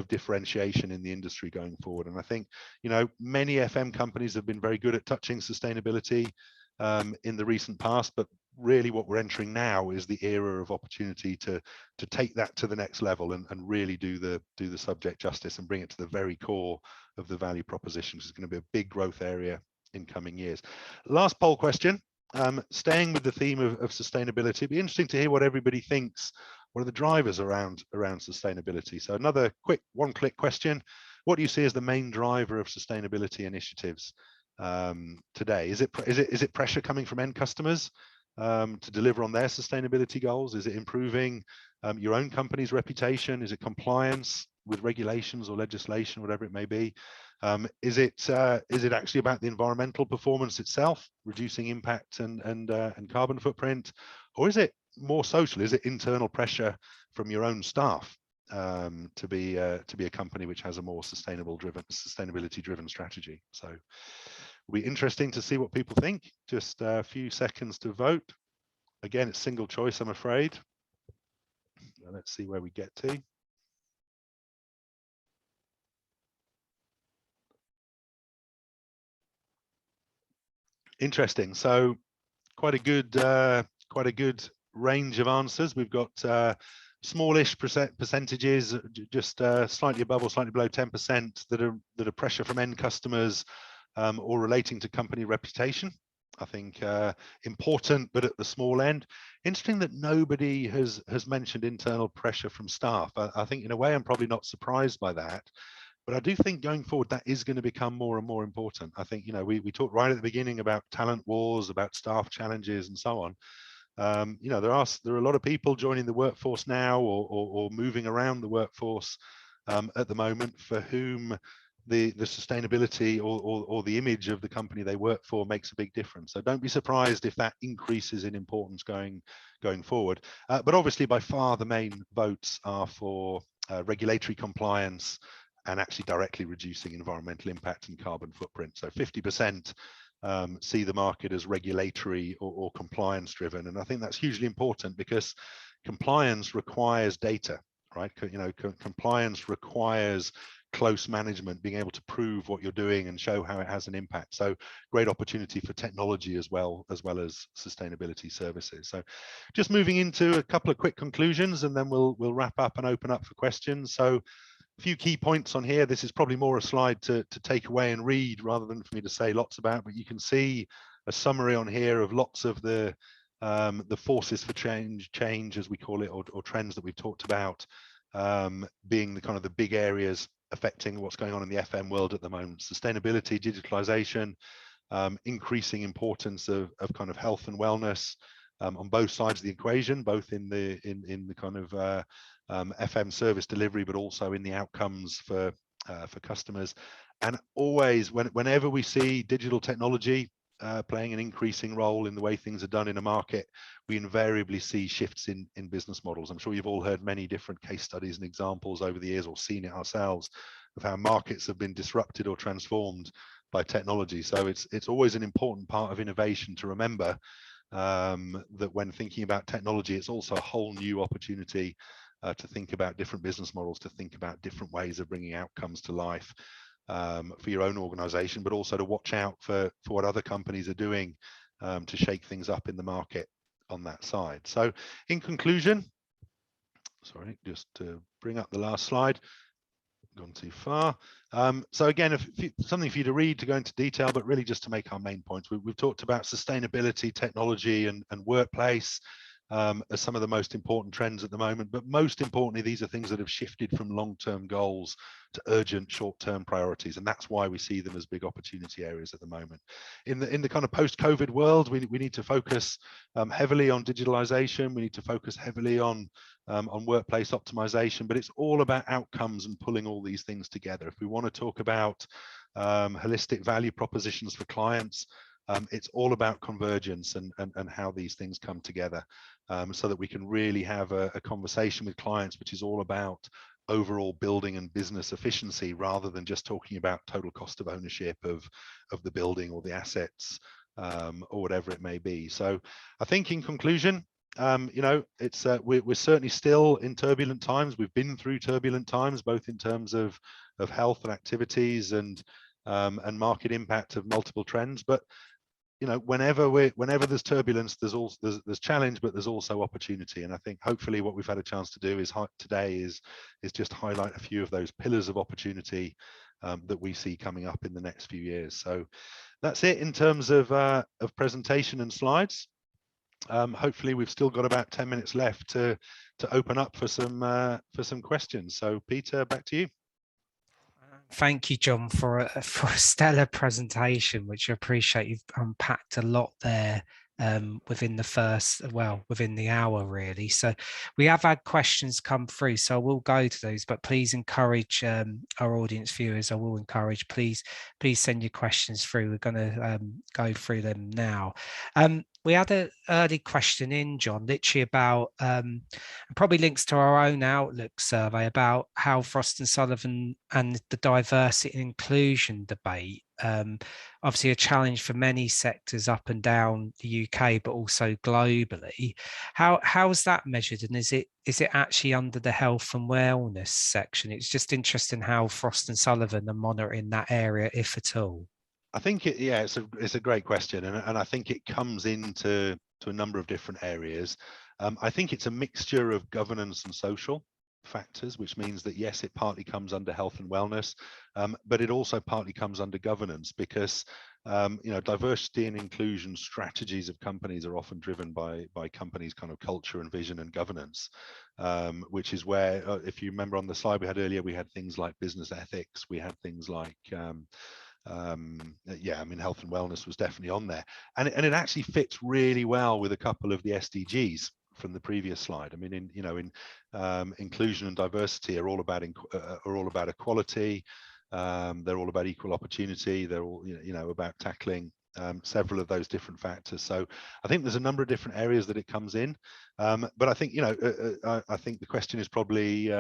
differentiation in the industry going forward. And I think, many FM companies have been very good at touching sustainability in the recent past, but really what we're entering now is the era of opportunity to take that to the next level and really do the subject justice and bring it to the very core of the value proposition, which is going to be a big growth area in coming years. Last poll question, staying with the theme of sustainability, it'd be interesting to hear what everybody thinks. What are the drivers around sustainability? So another quick one-click question: what do you see as the main driver of sustainability initiatives today? Is it pressure coming from end customers to deliver on their sustainability goals? Is it improving your own company's reputation? Is it compliance with regulations or legislation, whatever it may be? Is it actually about the environmental performance itself, reducing impact and carbon footprint, or is it more social? Is it internal pressure from your own staff to be a company which has a more sustainability driven strategy? So it'll be interesting to see what people think. Just a few seconds to vote. Again, it's single choice, I'm afraid. Let's see where we get to. Interesting. So quite a good range of answers. We've got smallish percentages, just slightly above or slightly below 10%, that are pressure from end customers or relating to company reputation. I think important, but at the small end. Interesting that nobody has mentioned internal pressure from staff. I think in a way I'm probably not surprised by that. But I do think going forward, that is going to become more and more important. I think, we talked right at the beginning about talent wars, about staff challenges and so on. There are a lot of people joining the workforce now or moving around the workforce at the moment for whom the sustainability or the image of the company they work for makes a big difference. So don't be surprised if that increases in importance going forward. But obviously, by far, the main votes are for regulatory compliance and actually directly reducing environmental impact and carbon footprint. So 50% see the market as regulatory or compliance driven. And I think that's hugely important because compliance requires data, right? Compliance requires close management, being able to prove what you're doing and show how it has an impact. So great opportunity for technology as well as sustainability services. So just moving into a couple of quick conclusions, and then we'll wrap up and open up for questions. So a few key points on here. This is probably more a slide to take away and read rather than for me to say lots about, but you can see a summary on here of lots of the forces for change as we call it, or trends that we've talked about, being the kind of the big areas affecting what's going on in the FM world at the moment: sustainability, digitalization, increasing importance of kind of health and wellness on both sides of the equation, both in the kind of FM service delivery, but also in the outcomes for customers. And always, whenever we see digital technology playing an increasing role in the way things are done in a market, we invariably see shifts in business models. I'm sure you've all heard many different case studies and examples over the years, or seen it ourselves, of how markets have been disrupted or transformed by technology. So it's always an important part of innovation to remember that when thinking about technology, it's also a whole new opportunity to think about different business models, to think about different ways of bringing outcomes to life for your own organization, but also to watch out for what other companies are doing to shake things up in the market on that side. So in conclusion, sorry, just to bring up the last slide, gone too far. So again, something for you to read, to go into detail, but really just to make our main points. We've talked about sustainability, technology, and workplace as some of the most important trends at the moment. But most importantly, these are things that have shifted from long-term goals to urgent short-term priorities, and that's why we see them as big opportunity areas at the moment. In the kind of post-COVID world, we need to focus heavily on digitalization. We need to focus heavily on workplace optimization, but it's all about outcomes and pulling all these things together. If we want to talk about holistic value propositions for clients, it's all about convergence and how these things come together, so that we can really have a conversation with clients which is all about overall building and business efficiency, rather than just talking about total cost of ownership of the building or the assets, or whatever it may be. So I think in conclusion, it's we're certainly still in turbulent times. We've been through turbulent times, both in terms of health and activities and market impact of multiple trends. But whenever there's turbulence, there's challenge, but there's also opportunity. And I think hopefully what we've had a chance to do today is just highlight a few of those pillars of opportunity that we see coming up in the next few years. So that's it in terms of presentation and slides. Hopefully we've still got about 10 minutes left to open up for some questions. So Peter, back to you.
Thank you, John, for a stellar presentation, which I appreciate. You've unpacked a lot there within the hour, really. So we have had questions come through, so I will go to those, but please encourage our audience viewers. I will encourage, please send your questions through. We're going to go through them now. We had an early question in, John, literally about, probably links to our own Outlook survey, about how Frost & Sullivan and the diversity and inclusion debate, obviously a challenge for many sectors up and down the UK, but also globally. How is that measured, and is it actually under the health and wellness section? It's just interesting how Frost & Sullivan are monitoring that area, if at all.
I think it's a great question, and I think it comes into a number of different areas. I think it's a mixture of governance and social factors, which means that yes, it partly comes under health and wellness, but it also partly comes under governance, because diversity and inclusion strategies of companies are often driven by companies' kind of culture and vision and governance, which is where, if you remember on the slide we had earlier, we had things like business ethics, we had things like health and wellness was definitely on there, and it actually fits really well with a couple of the SDGs from the previous slide. I mean, inclusion and diversity are all about equality. They're all about equal opportunity. They're all about tackling several of those different factors. So I think there's a number of different areas that it comes in, but I think I think the question is probably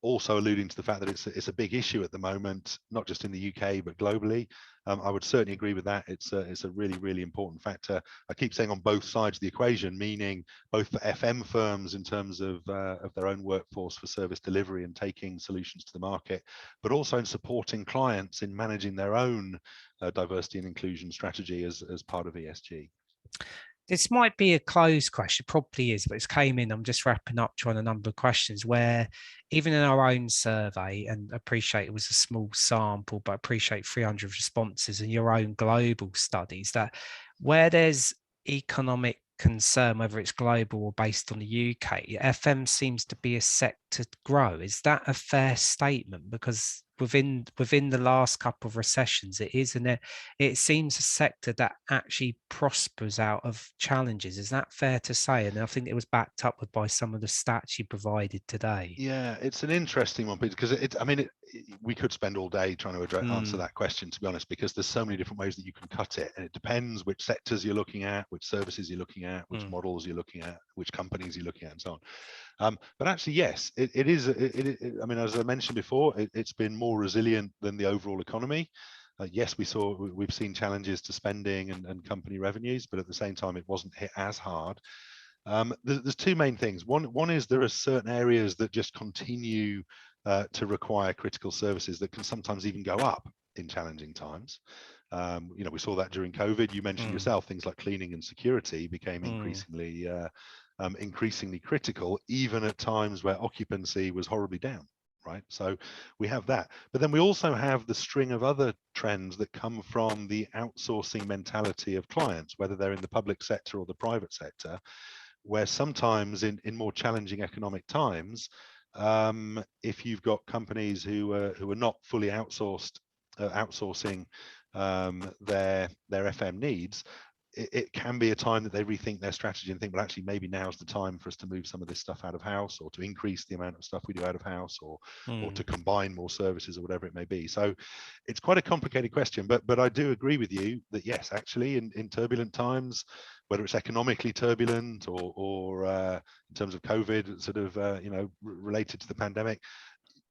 also alluding to the fact that it's a big issue at the moment, not just in the UK but globally. I would certainly agree with that. It's a really, really important factor. I keep saying on both sides of the equation, meaning both for FM firms in terms of their own workforce for service delivery and taking solutions to the market, but also in supporting clients in managing their own diversity and inclusion strategy as part of ESG.
This might be a closed question, probably is, but it's came in. I'm just wrapping up trying a number of questions where even in our own survey, and appreciate it was a small sample, but appreciate 300 responses in your own global studies, that where there's economic concern, whether it's global or based on the UK, FM seems to be a sector to grow. Is that a fair statement? Because within the last couple of recessions, it is, and it seems a sector that actually prospers out of challenges. Is that fair to say? And I think it was backed up by some of the stats you provided today.
Yeah, it's an interesting one because we could spend all day trying to answer that question, to be honest, because there's so many different ways that you can cut it, and it depends which sectors you're looking at, which services you're looking at, which models you're looking at, which companies you're looking at, and so on. But actually, yes, it is. I mean, as I mentioned before, it's been more resilient than the overall economy. Yes, we've seen challenges to spending and company revenues, but at the same time, it wasn't hit as hard. There's two main things. One is there are certain areas that just continue to require critical services that can sometimes even go up in challenging times. We saw that during COVID. You mentioned yourself, things like cleaning and security became increasingly critical, even at times where occupancy was horribly down. Right, so we have that, but then we also have the string of other trends that come from the outsourcing mentality of clients, whether they're in the public sector or the private sector, where sometimes in more challenging economic times, if you've got companies who are not fully outsourcing their FM needs, it can be a time that they rethink their strategy and think, well, actually, maybe now's the time for us to move some of this stuff out of house, or to increase the amount of stuff we do out of house, or to combine more services, or whatever it may be. So it's quite a complicated question, but I do agree with you that yes, actually, in turbulent times, whether it's economically turbulent or in terms of COVID, sort of related to the pandemic,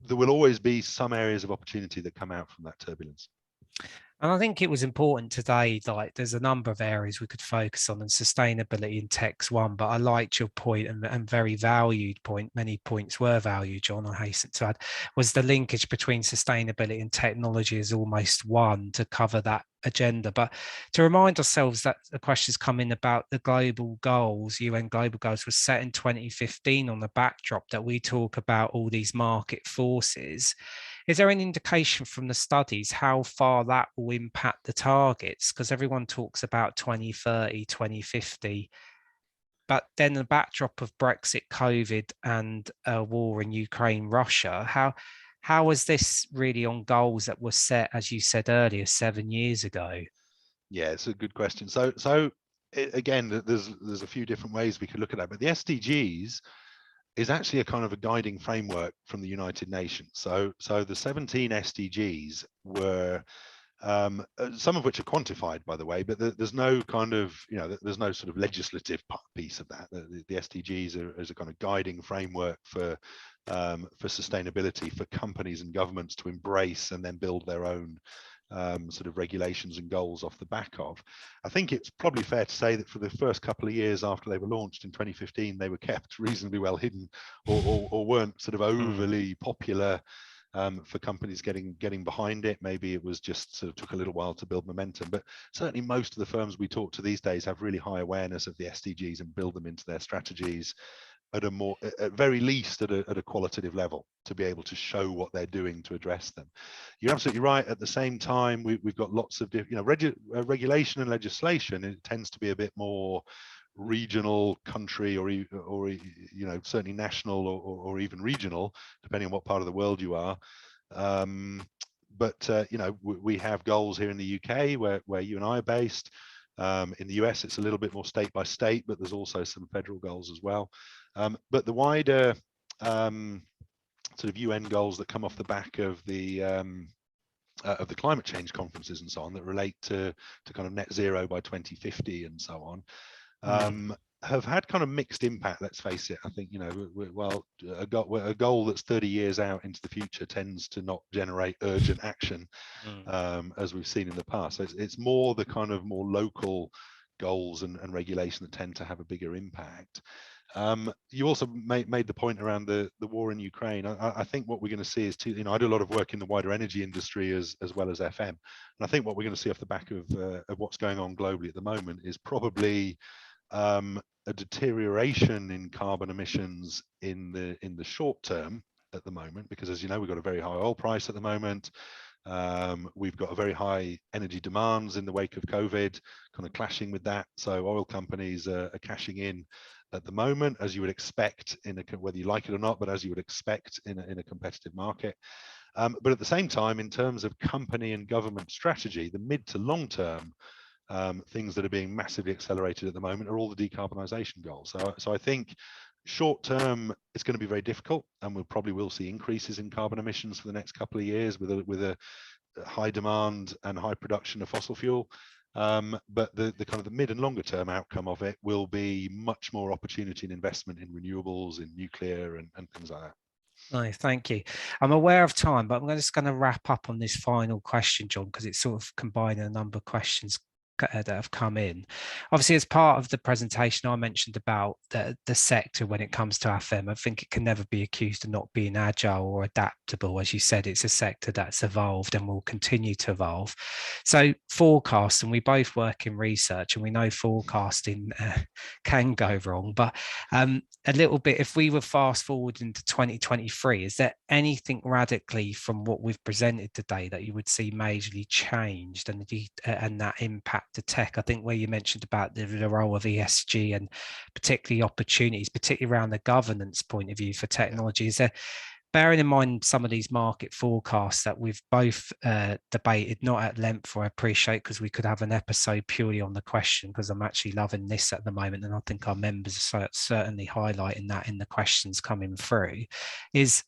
there will always be some areas of opportunity that come out from that turbulence.
And I think it was important today, like there's a number of areas we could focus on, and sustainability in tech's one, but I liked your point, and very valued point. Many points were valued, John, I hasten to add, was the linkage between sustainability and technology is almost one to cover that agenda. But to remind ourselves that the questions come in about the global goals, UN global goals, was set in 2015 on the backdrop that we talk about all these market forces. Is there an indication from the studies how far that will impact the targets? Because everyone talks about 2030, 2050, but then the backdrop of Brexit, COVID, and a war in Ukraine, Russia, how was this really on goals that were set, as you said earlier, 7 years ago?
Yeah, it's a good question. So again, there's a few different ways we could look at that, but the SDGs is actually a kind of a guiding framework from the United Nations. So the 17 SDGs were some of which are quantified, by the way, but there's no kind of, there's no sort of legislative piece of that. The SDGs are a kind of guiding framework for sustainability for companies and governments to embrace and then build their own sort of regulations and goals off the back of. I think it's probably fair to say that for the first couple of years after they were launched in 2015, they were kept reasonably well hidden, or weren't sort of overly popular for companies getting behind it. Maybe it was just sort of took a little while to build momentum, but certainly most of the firms we talk to these days have really high awareness of the SDGs and build them into their strategies at very least at a qualitative level, to be able to show what they're doing to address them. You're absolutely right. At the same time, we've got lots of regulation and legislation. It tends to be a bit more regional, country, or certainly national or even regional, depending on what part of the world you are. But we have goals here in the UK where you and I are based. In the US, it's a little bit more state by state, but there's also some federal goals as well. But the wider sort of UN goals that come off the back of the climate change conferences and so on, that relate to kind of net zero by 2050 and so on, have had kind of mixed impact. Let's face it. I think, you know, well, a goal that's 30 years out into the future tends to not generate urgent action, as we've seen in the past. So it's more the kind of more local goals and regulation that tend to have a bigger impact. You also made the point around the war in Ukraine. I think what we're going to see is, you know, I do a lot of work in the wider energy industry as well as FM, and I think what we're going to see off the back of what's going on globally at the moment is probably a deterioration in carbon emissions in the short term at the moment, because, as you know, we've got a very high oil price at the moment. We've got a very high energy demands in the wake of COVID, kind of clashing with that. So oil companies are cashing in at the moment, as you would expect, whether you like it or not, but as you would expect in a competitive market. But at the same time, in terms of company and government strategy, the mid to long term things that are being massively accelerated at the moment are all the decarbonisation goals. So I think short term it's going to be very difficult, and we probably will see increases in carbon emissions for the next couple of years with a high demand and high production of fossil fuel. But the kind of the mid and longer term outcome of it will be much more opportunity and investment in renewables, in nuclear, and things like that.
No, thank you. I'm aware of time, but I'm just going to wrap up on this final question, John, because it's sort of combining a number of questions that have come in. Obviously, as part of the presentation, I mentioned about the sector when it comes to FM. I think it can never be accused of not being agile or adaptable. As you said, it's a sector that's evolved and will continue to evolve. So forecast, and we both work in research, and we know forecasting can go wrong, but a little bit, if we were fast forward into 2023, is there anything radically from what we've presented today that you would see majorly changed and that impact to tech? I think where you mentioned about the role of ESG and particularly opportunities, particularly around the governance point of view for technology, is there, bearing in mind some of these market forecasts that we've both debated, not at length, or I appreciate, because we could have an episode purely on the question, because I'm actually loving this at the moment, and I think our members are certainly highlighting that in the questions coming through, is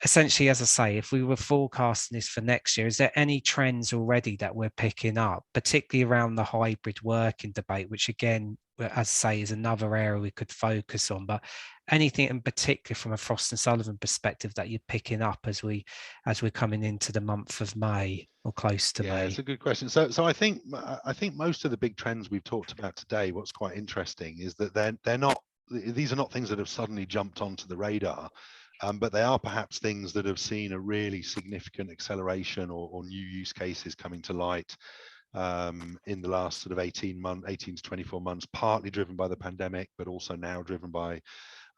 essentially, as I say, if we were forecasting this for next year, is there any trends already that we're picking up, particularly around the hybrid working debate, which again, as I say, is another area we could focus on, but anything in particular from a Frost and Sullivan perspective that you're picking up as we're coming into the month of May or close to May?
Yeah, it's a good question. So I think most of the big trends we've talked about today, what's quite interesting is that these are not things that have suddenly jumped onto the radar. But they are perhaps things that have seen a really significant acceleration or new use cases coming to light in the last sort of 18 to 24 months, partly driven by the pandemic, but also now driven by,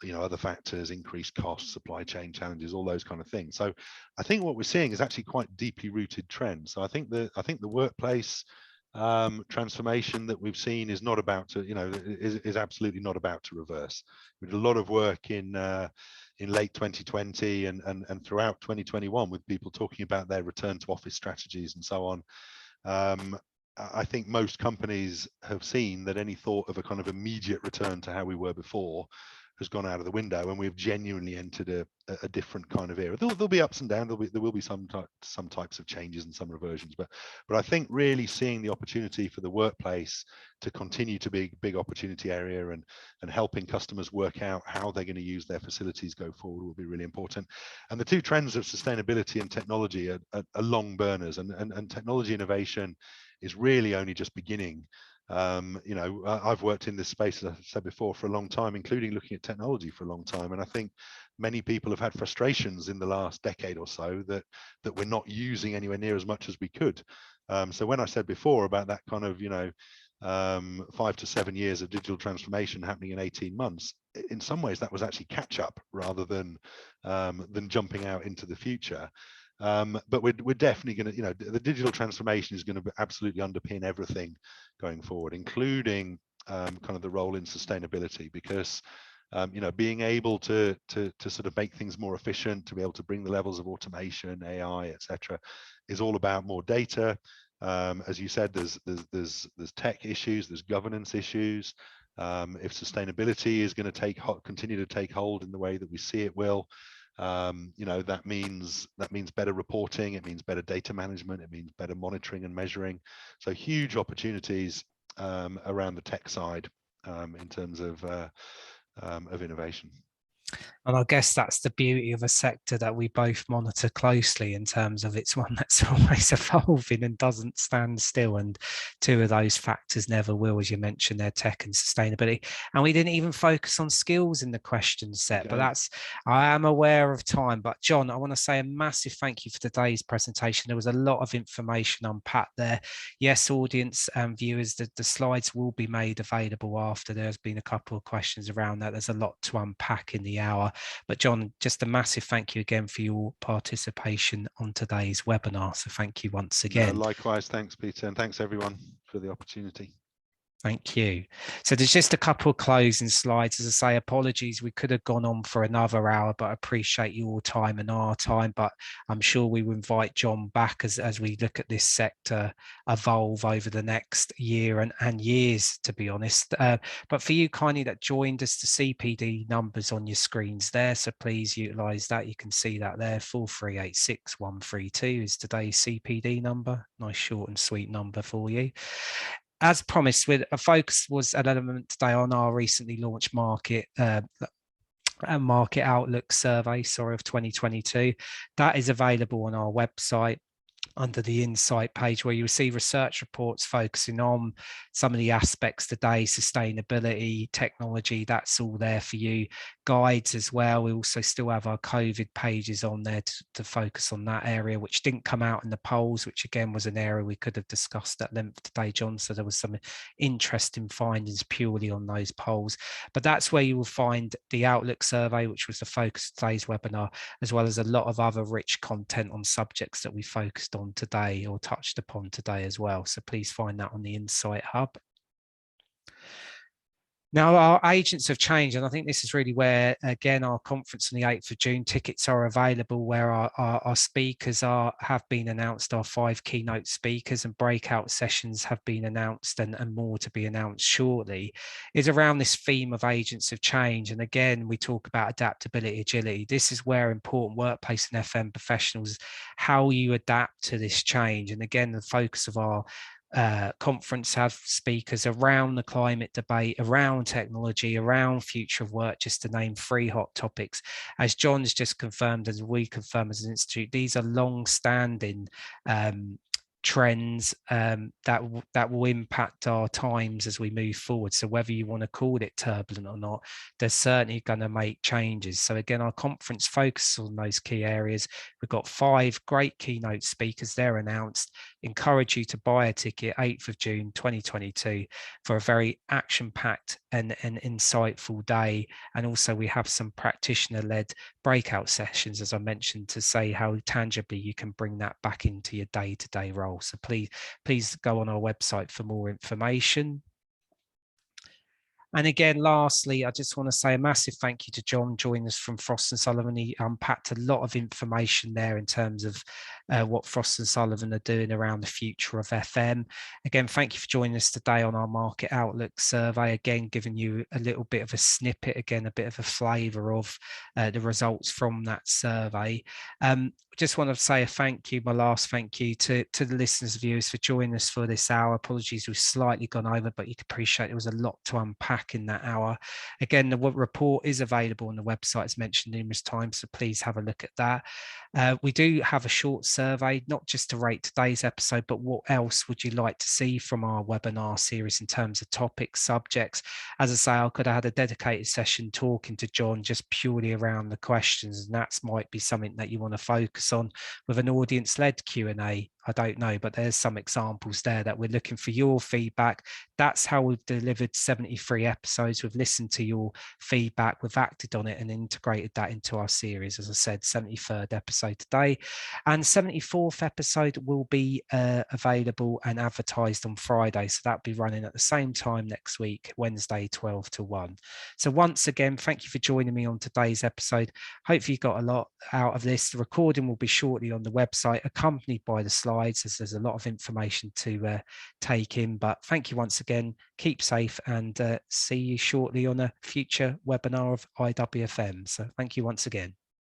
you know, other factors, increased costs, supply chain challenges, all those kind of things. So I think what we're seeing is actually quite deeply rooted trends. So I think the workplace transformation that we've seen is not about to, you know, is absolutely not about to reverse. We did a lot of work in late 2020 and throughout 2021 with people talking about their return to office strategies and so on. I think most companies have seen that any thought of a kind of immediate return to how we were before has gone out of the window, and we've genuinely entered a different kind of era. There'll be ups and downs. There will be some types of changes and some reversions, but I think really seeing the opportunity for the workplace to continue to be a big opportunity area and helping customers work out how they're going to use their facilities go forward will be really important. And the two trends of sustainability and technology are long burners, and technology innovation is really only just beginning. You know, I've worked in this space, as I said before, for a long time, including looking at technology for a long time. And I think many people have had frustrations in the last decade or so that we're not using anywhere near as much as we could. So when I said before about that kind of, you know, 5 to 7 years of digital transformation happening in 18 months, in some ways that was actually catch up rather than jumping out into the future. But we're definitely going to, you know, the digital transformation is going to absolutely underpin everything going forward, including kind of the role in sustainability, because you know, being able to sort of make things more efficient, to be able to bring the levels of automation, AI, etc., is all about more data. As you said, there's tech issues, there's governance issues. If sustainability is going to continue to take hold in the way that we see it will, you know, that means better reporting, it means better data management, it means better monitoring and measuring. So huge opportunities around the tech side in terms of innovation.
And I guess that's the beauty of a sector that we both monitor closely, in terms of it's one that's always evolving and doesn't stand still. And two of those factors never will, as you mentioned, they're tech and sustainability. And we didn't even focus on skills in the question set, but that's, I am aware of time. But John, I want to say a massive thank you for today's presentation. There was a lot of information unpacked there. Yes, audience and viewers, the slides will be made available after. There's been a couple of questions around that. There's a lot to unpack in the hour. But John, just a massive thank you again for your participation on today's webinar. So thank you once again.
Likewise, thanks, Peter, and thanks everyone for the opportunity.
Thank you. So there's just a couple of closing slides. As I say, apologies, we could have gone on for another hour, but I appreciate your time and our time. But I'm sure we will invite John back as we look at this sector evolve over the next year and years, to be honest. But for you kindly that joined us, the CPD numbers on your screens there. So please utilise that. You can see that there, 4386132 is today's CPD number. Nice short and sweet number for you. As promised, with a focus was an element today on our recently launched market outlook survey, of 2022. That is available on our website under the insight page, where you'll see research reports focusing on some of the aspects today, sustainability, technology, that's all there for you. Guides as well. We also still have our COVID pages on there to focus on that area, which didn't come out in the polls, which again was an area we could have discussed at length today, John. So there was some interesting findings purely on those polls. But that's where you will find the Outlook survey, which was the focus of today's webinar, as well as a lot of other rich content on subjects that we focused on today or touched upon today as well. So please find that on the Insight Hub. Now, our agents have changed, and I think this is really where, again, our conference on the 8th of June, tickets are available, where our speakers have been announced, our 5 keynote speakers, and breakout sessions have been announced, and more to be announced shortly, is around this theme of agents of change. And again, we talk about adaptability, agility. This is where important workplace and FM professionals, how you adapt to this change. And again, the focus of our conference have speakers around the climate debate, around technology, around future of work, just to name 3 hot topics. As John's just confirmed, as we confirm as an institute, these are long-standing trends that will impact our times as we move forward. So whether you want to call it turbulent or not, they're certainly going to make changes. So again, our conference focuses on those key areas. We've got 5 great keynote speakers, they're announced. Encourage you to buy a ticket, 8th of June 2022, for a very action-packed and insightful day. And also we have some practitioner-led breakout sessions, as I mentioned, to say how tangibly you can bring that back into your day-to-day role. So please go on our website for more information. And again, lastly, I just want to say a massive thank you to John joining us from Frost & Sullivan. He unpacked a lot of information there in terms of what Frost & Sullivan are doing around the future of FM. Again, thank you for joining us today on our Market Outlook survey. Again, giving you a little bit of a snippet, again, a bit of a flavour of the results from that survey. Just want to say a thank you, my last thank you to the listeners, viewers, for joining us for this hour. Apologies, we've slightly gone over, but you can appreciate there was a lot to unpack in that hour. Again, the report is available on the website, as mentioned numerous times, so please have a look at that. We do have a short survey, not just to rate today's episode, but what else would you like to see from our webinar series in terms of topics, subjects. As I say, I could have had a dedicated session talking to John just purely around the questions, and that might be something that you want to focus on with an audience-led Q&A. I don't know, but there's some examples there that we're looking for your feedback. That's how we've delivered 73 episodes. We've listened to your feedback, we've acted on it and integrated that into our series. As I said, 73rd episode today, and 74th episode will be available and advertised on Friday. So that'll be running at the same time next week, Wednesday, 12 to 1. So once again, thank you for joining me on today's episode. Hopefully you got a lot out of this. The recording will be shortly on the website, accompanied by the slides, as there's a lot of information to take in. But thank you once again, keep safe, and see you shortly on a future webinar of IWFM. So thank you once again.